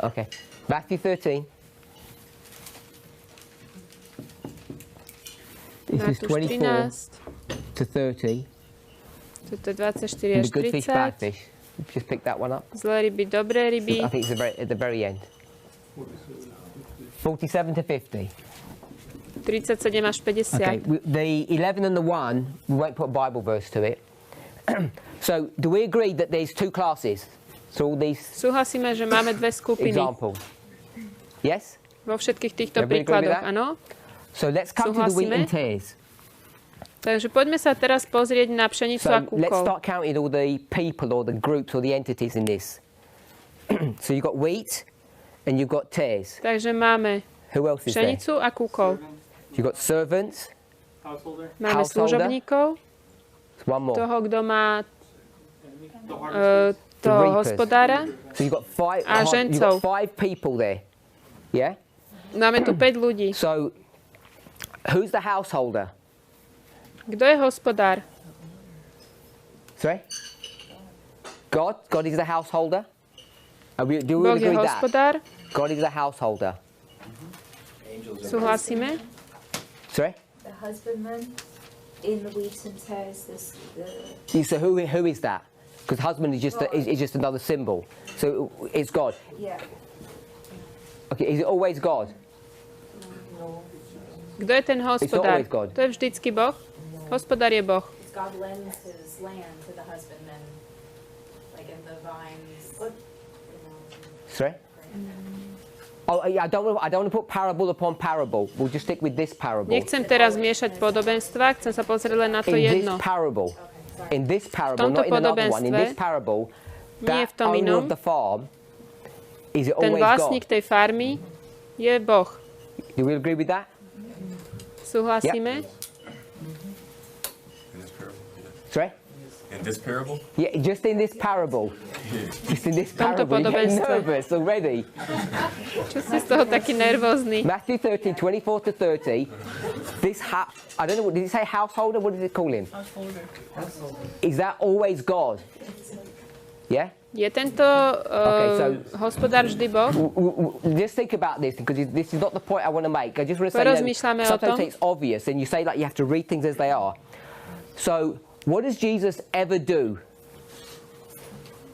Okay. Matthew 13. This is 24 to 30. Toto je 24 až The good fish, bad 30. fish. Just pick that one up. Zlé ryby, dobré ryby. I think it's at the very end. 47 to 50. 37 až 50. Okay. The 11 and the 1, we won't put a Bible verse to it. So, do we agree that there's two classes? So all these Súhlasíme, že máme dve skupiny. example. Yes? Vo všetkých týchto Everybody agree with príkladoch, that? áno. So let's come to the wheat and tares. Takže poďme sa teraz pozrieť na pšenicu a So let's kúkol. start counting all the people or the groups or the entities in this. So you've got wheat and you've got tares. Takže máme Who else is there? pšenicu a kúkol. You've got servants. Householder. Máme Householder. služobníkov, One more. toho, kto má The harvester. toho reapers. hospodára So you've got five. a You've žencov. got 5 people there. Yeah. Máme tu 5 ľudí. So who's the householder? Kto je hospodár? Sorry. God. God is the householder. Do we Boh je agree that? hospodár. God is the householder. Súhlasíme? Sorry. The husbandman in the wheat and tares. So who is that? Because husband is just another symbol. So it's God. Yeah. Okay, is it always God? No. Kto je ten hospodár? always God. To je vždycky Boh? Hospodár je Boh. God lends his land to the husbandman, like in the vines. Sorry? Oh, I don't want to put parable upon parable. We'll just stick with this parable. Nechcem teraz miešať podobenstva, chcem sa pozrieť len na to jedno. In this parable, not in another one, in this parable, Nie v that tom owner inom. of the farm, is it Ten always vlastník God? tej farmy je Boh. Do we agree with that? Súhlasíme? Sorry? In this parable? Yeah, just in this parable. Just in this tomto parable. You're getting podobenstve. nervous already. Čo si z toho taký nervózny? Matthew 13, 24 to 30. This I don't know, did it say householder? What did it call him? Householder. Is that always God? Yeah? Je tento hospodár vždy Boh? Just think about this, because this is not the point I want to make. I just want to say, Porozmýšľame o tom. sometimes it's obvious, and you say like you have to read things as they are. So, what does Jesus ever do?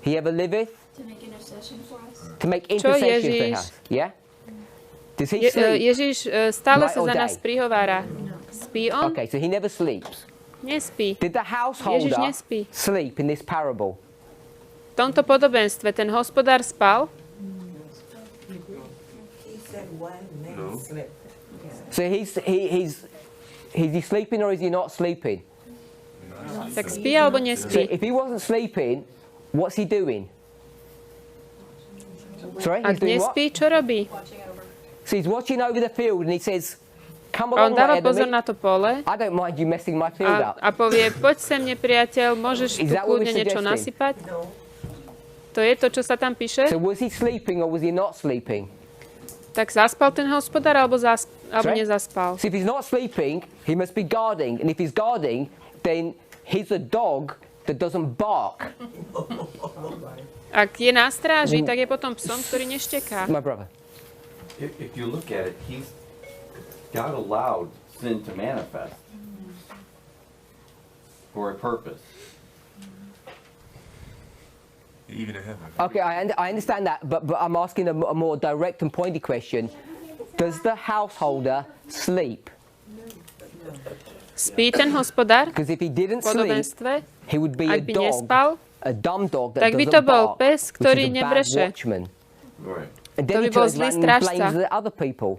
He ever liveth? To make intercession for us. To make intercession for us. Yeah? Does he sleep? Ježiš stále Night sa or za nás day? prihovára. Spí on? Okay, so he never sleeps. Nespí. Did the householder Ježiš nespí. sleep in this parable? V tomto podobenstve ten hospodár spal? No. So is he sleeping or is he not sleeping? Tak spí alebo So nespí? if he wasn't sleeping, what's he doing? Sorry, Ak nespí, čo robí? So he's watching over the field and he says, come On along, dáva my pozor enemy. na to pole I don't mind you messing my field up. a povie, poď sem, nepriateľ, môžeš tu kľudne niečo nasypať? To je to, čo sa tam píše? So was he sleeping or was he not sleeping? Tak zaspal ten hospodár, alebo nezaspal? So if he's not sleeping, he must be guarding. And if he's guarding, then he's a dog that doesn't bark. Ak je na stráži, tak je potom psom, ktorý nešteká. My brother. If you look at it, God allowed sin to manifest for a purpose. Even in heaven. Okay, I understand that, but I'm asking a more direct and pointed question. Does the householder sleep? Spí ten hospodár? Because if he didn't sleep, he would be a Ak by dog, nespal, a dumb dog that tak by doesn't to bol bark, pes, ktorý which is a bad nebreše. watchman. Right. And To then by he bol turns zlý around and strážca. blames the other people.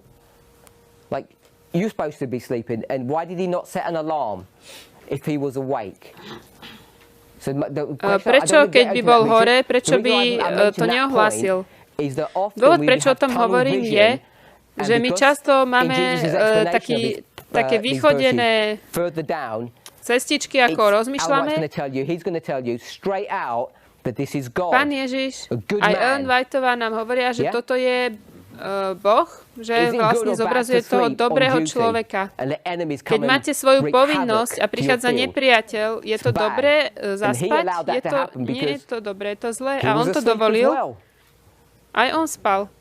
Like, you're supposed to be sleeping, and why did he not set an alarm if he was awake? So Prečo, keď by bol hore, prečo by to neohlásil? Dôvod, prečo o tom hovorím, je, že my často máme také vychodené cestičky, ako rozmýšľame. Pán Ježiš, aj Ellen Whiteová nám hovoria, že toto je Boh, že vlastne zobrazuje toho dobrého človeka. Keď máte svoju povinnosť a prichádza nepriateľ, je to dobré zaspať? Nie je to dobré, je to zlé. A on to dovolil. Aj on spal.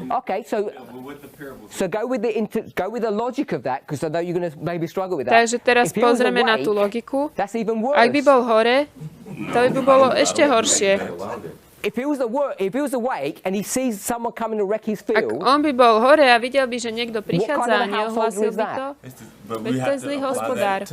Okay, so go with the logic of that, because I know you're going to maybe struggle with that. Takže teraz pozrieme na tú logiku. Ak by bol hore, to by bolo ešte horšie. If he was awake and he sees someone coming to wreck his field, ak on by bol hore a videl by, že niekto prichádza a neohlásil by to, veď to je zlý hospodár.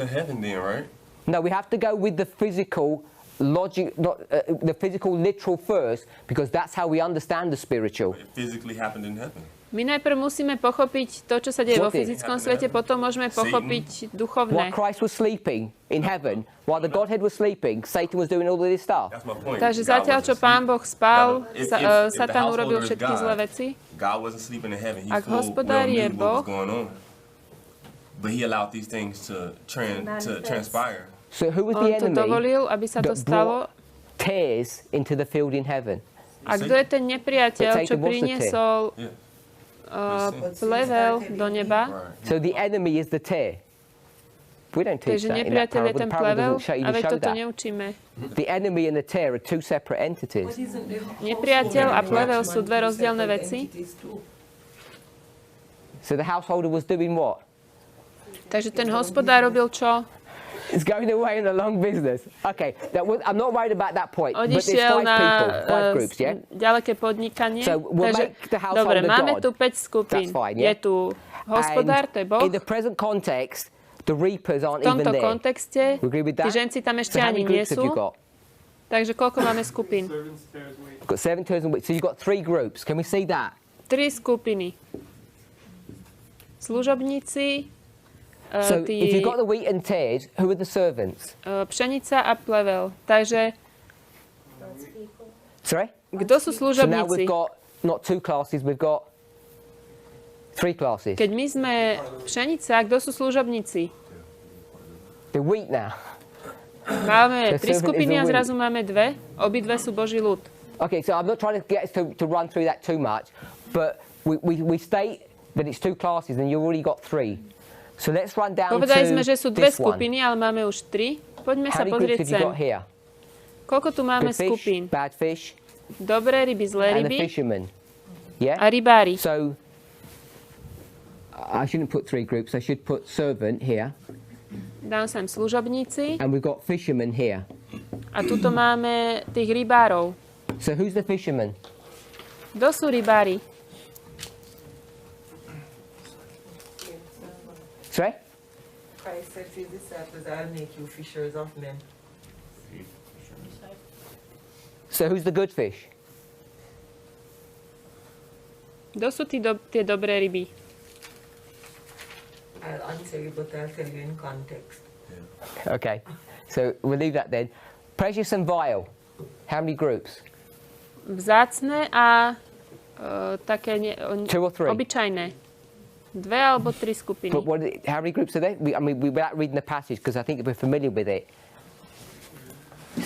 No, we have to go with the physical logic, not the physical literal first, because that's how we understand the spiritual. It physically happened in heaven. My najprv musíme pochopiť to, čo sa deje vo fyzickom svete, potom môžeme pochopiť duchovné. While Christ was sleeping in heaven, while the Godhead was sleeping, Satan was doing all of this stuff. Takže zatiaľ, čo Pán Boh spal, Satan urobil všetky zlé veci. Ak hospodár je Boh, but he allowed these things to transpire. So who was the enemy dovolil, aby sa to stalo? Tears into the field in heaven. A kto je ten nepriateľ, čo priniesol plevel do neba? So the enemy is the tear. We don't teach that in that parable. The parable doesn't show you to show that. The enemy and the tear are two separate entities. Nepriateľ a plevel sú dve rozdielne veci. So the householder was doing what? Takže ten hospodár robil čo? It's going away in a long business. Okay, I'm not worried about that point. But there's Odišiel five groups, yeah? Ďaleké podnikanie. So we'll make the householder dobre, máme God. tu 5 skupín. That's fine, yeah? Je tu hospodár, to je Boh. In the present context, the reapers aren't V tomto even there. kontexte tí ženci tam ešte ani nie sú. Takže koľko máme skupín? Got 7 turns and so you've got 3 groups. Can we see that? 3 skupiny. Služobníci, so if you've got the wheat and tares, who are the servants? Pšenica a plevel. Takže Sorry? Kto sú služobníci? So now we've got not 2 classes, we've got 3 classes. Keď my sme pšenica, kto sú služobníci? The wheat now. Máme 3 skupiny a zrazu máme 2. Obidve sú Boží ľud. Okay, so I'm not trying to get us to run through that too much, but we state that it's 2 classes and you've already got 3. So let's run down Povedali sme, to že sú 2 skupiny, ale máme už 3. Poďme sa pozrieť sem. Koľko tu máme skupín? Bad fish, dobré ryby, zlé ryby. And the fishermen. Yeah? A rybári. So I shouldn't put 3 groups, I should put servant here. Dám sem služobníci. And we've got fishermen here. A tuto máme tých rybárov. So who's the fisherman? Kto sú rybári? Sorry? Christ said to his disciples, I'll make you fishers of men. So who's the good fish? Kto sú tie dobré ryby? I'll answer you, but I'll tell you in context. Okay, so we'll leave that then. Precious and vile. How many groups? vzácne a také obyčajné. 2 alebo 3 skupiny. But how many groups are there? Without reading the passage, because I think we're familiar with it.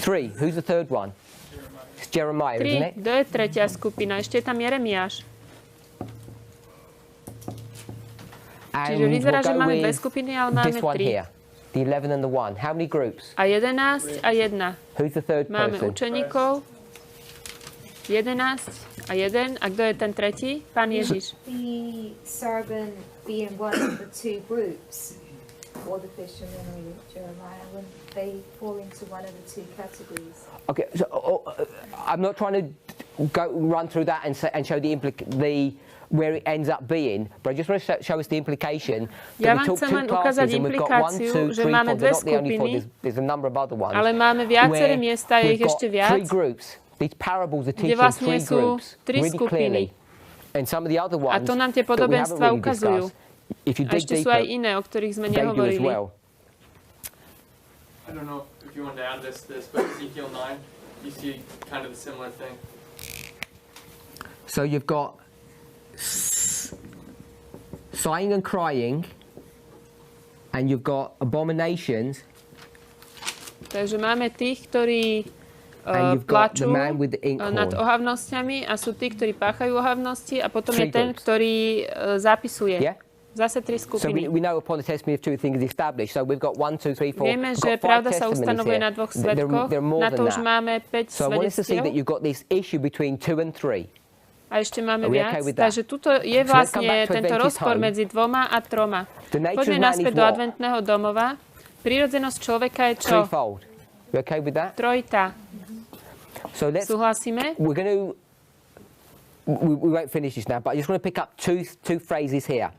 3. Who's the third one? It's Jeremiah, isn't it? 3. Kto je tretia skupina? Ešte je tam Jeremiáš. Čiže vyzerá, že máme 2 skupiny, ale máme 3. The 11 and the 1. How many groups? A 11 a 1. Who's the third máme person? Učeníkov. 11 a 1. A kto je ten tretí? Pán Ježiš. The servant being one of the 2 groups, or the fishermen or Jeremiah, when they fall into one of the 2 categories. Okay, so I'm not trying to run through that and show where it ends up being, but I just want to show us the implication. Ja vám chcem len ukázať implikáciu, že máme 2 skupiny, ale máme viaceré miesta, je ich ešte viac, kde vlastne sú 3 skupiny. A to nám tie podobenstva ukazujú. A ešte sú aj iné, o ktorých sme nehovorili. I don't know if you want to add this, but Ezekiel 9, you see kind of a similar thing. So you've got sighing and crying, and you've got abominations. Takže máme tých, ktorí plačú nad ohavnosťami a sú tí, ktorí páchajú ohavnosti a potom je ten, ktorý zapisuje. Zase 3 skupiny. Vieme, že pravda sa ustanovuje na 2 svedkoch. Na to už máme 5 svedectiev. A ešte máme viac. Takže tuto je vlastne tento rozpor medzi 2 a 3. Poďme naspäť do adventného domova. Prírodzenosť človeka je čo? Trojitá. Súhlasíme? We won't finish this now, but I just want to pick up two phrases here.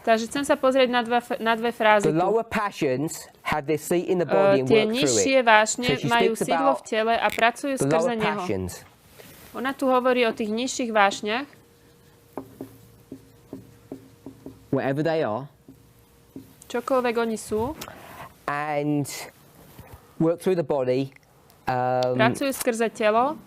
Takže chcem sa pozrieť na dve frázy. The lower passions have their seat in the body and tie work through nižšie vášne majú sídlo v tele a pracujú skrze neho. Ona tu hovorí o tých nižších vášniach. Wherever they are. Čokoľvek oni sú. And work through the body. Pracujú skrze telo.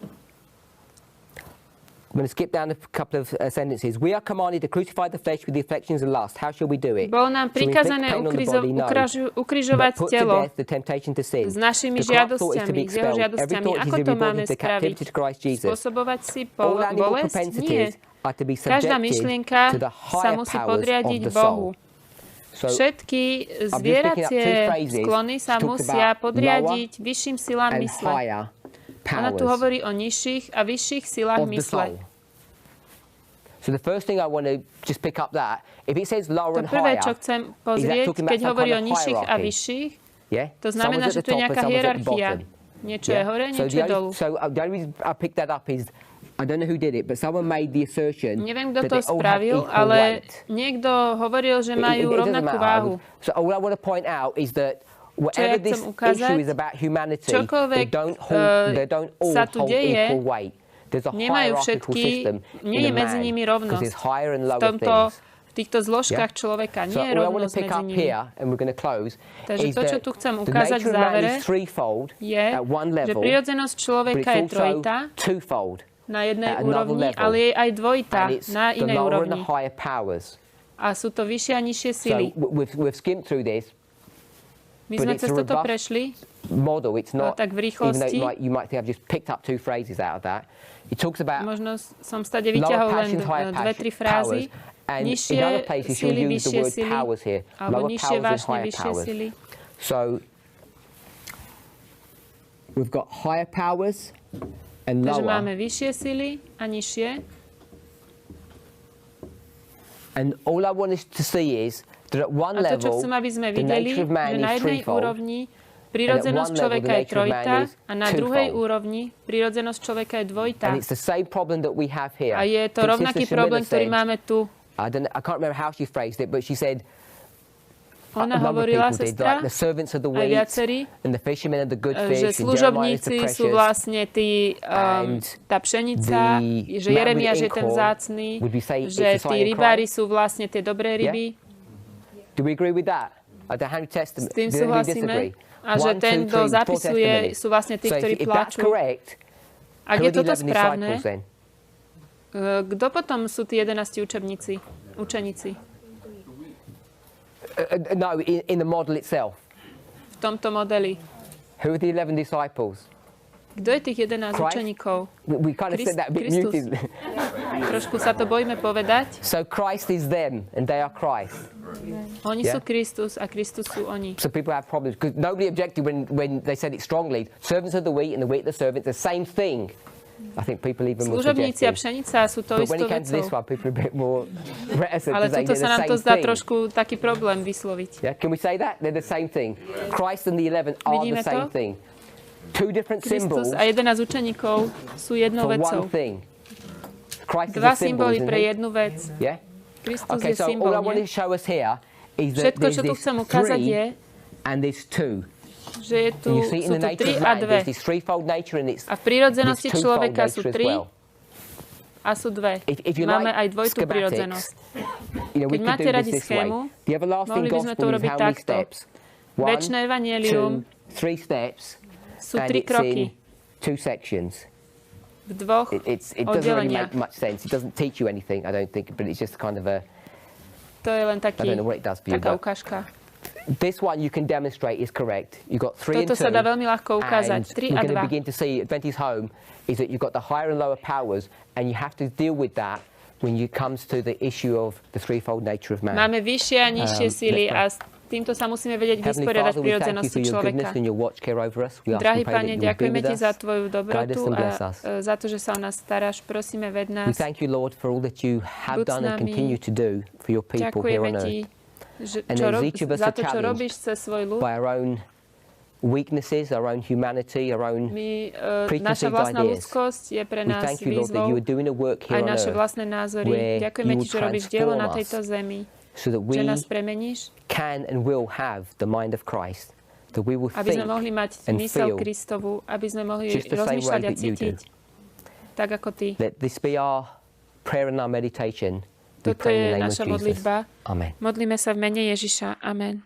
I'm going to skip down a couple of sentences. We are commanded to crucify the flesh with the affections and lust. How shall we do it? Bolo nám prikazané ukrižovať telo s našimi žiadosťami, s jeho žiadosťami. Ako to máme spraviť? Spôsobovať si bolesť? Nie. Každá myšlienka sa musí podriadiť Bohu. Všetky zvieracie sklony sa musia podriadiť vyšším silám mysle. Ona tu hovorí o nižších a vyšších silách mysle. So the first thing I want to just pick up that, if it says lower and higher, čo chcem pozrieť, keď hovorí o nižších a vyšších, to znamená, že tu je nejaká hierarchia. Niečo je hore, niečo je dolu. So the only reason I picked that up is, I don't know who did it, but someone made the assertion neviem, kto to spravil, ale niekto hovoril, že majú rovnakú váhu. So all I want to point out is that whatever this issue is about humanity, they don't all hold equal weight. There's a hierarchical system in the man, because there's higher and lower things. V týchto zložkách človeka nie je rovnosť medzi nimi. Takže to, čo tu chcem ukázať v závere, je, že prirodzenosť človeka je trojitá na jednej úrovni, ale je aj dvojitá na inej úrovni. A sú to vyššie a nižšie sily. My sme cez toto prešli, tak v rýchlosti. Možno som stade vyťahol len 2-3 frázy. Nižšie sily, vyššie sily, alebo nižšie vášne, vyššie sily. So, we've got higher powers and lower. Takže máme vyššie sily a nižšie. And all I want us to see is that at one level, a to, čo chcem, aby sme videli, že na jednej úrovni prirodzenosť človeka je trojitá a na druhej úrovni prirodzenosť človeka je dvojitá. A je to rovnaký problém, ktorý máme tu. I can't remember how she phrased it, but she said, ona hovorila, sestra, aj viacerí, že služobníci sú vlastne tá pšenica, že Jeremiáš je ten vzácny, že tí rybári sú vlastne tie dobré ryby. S tým súhlasíme. A že ten, kto zapisuje, sú vlastne tí, ktorí plačú. Ak je toto správne, kto potom sú tí 11 učeníci? No, in the model itself. V tomto modeli. Who are the 11 disciples? Kto je tých 11 učeníkov? We kind of said that a bit muted. Trošku sa to bojíme povedať. So Christ is them and they are Christ. Oni sú Kristus a Kristus sú oni. So people have problems because nobody objected when they said it strongly. Servants of the wheat and the wheat of the servants, the same thing. I think people even more služobníci a pšenica sú to istou vecou. Ale tuto sa nám to zdá trošku taký problém vysloviť. Yeah? Can we say that? They're the same thing. Christ and the 11 are the same thing. Two different symbols Kristus a 11 učeníkov sú jednou for vecou. one thing. Christ Dva is a symbol, symboly pre jednu vec. Yeah? Kristus okay, je so symbol, all I want to show us here is that všetko, čo tu chcem ukázať je, and there's two. Že je tu, sú tu 3 a 2. A v prírodzenosti človeka sú 3 a sú 2. Máme aj dvojitú prírodzenosť. Keď máte radi schému, mohli by sme to urobiť takto. Večné evanjelium sú 3 kroky v dvoch oddeleniach. To je len taká ukážka. This one you can demonstrate is correct. You've got 3 and 2. Toto sa dá veľmi ľahko ukázať. 3 a 2. We're going to begin to see at Adventist home is that you've got the higher and lower powers, and you have to deal with that when it comes to the issue of the threefold nature of man. Máme vyššie a nižšie sily a s týmto sa musíme vedieť vysporiadať v prírodzenosti človeka. Drahý Pane, ďakujeme Ti za Tvoju dobrotu a za to, že sa o nás staráš. Prosíme, ved nás. Buď s nami. Ďakujeme Ti za to, čo robíš cez svoj ľud. Weaknesses, our own humanity, our own naša vlastná ľudskosť je pre nás výzvou, aj naše vlastné názory. Ďakujeme Ti, že robíš dielo na tejto zemi, že nás premeníš, aby sme mohli mať mysel Kristovu, aby sme mohli rozmýšľať a cítiť tak ako Ty. Toto je naša modlitba. Modlíme sa v mene Ježiša. Amen.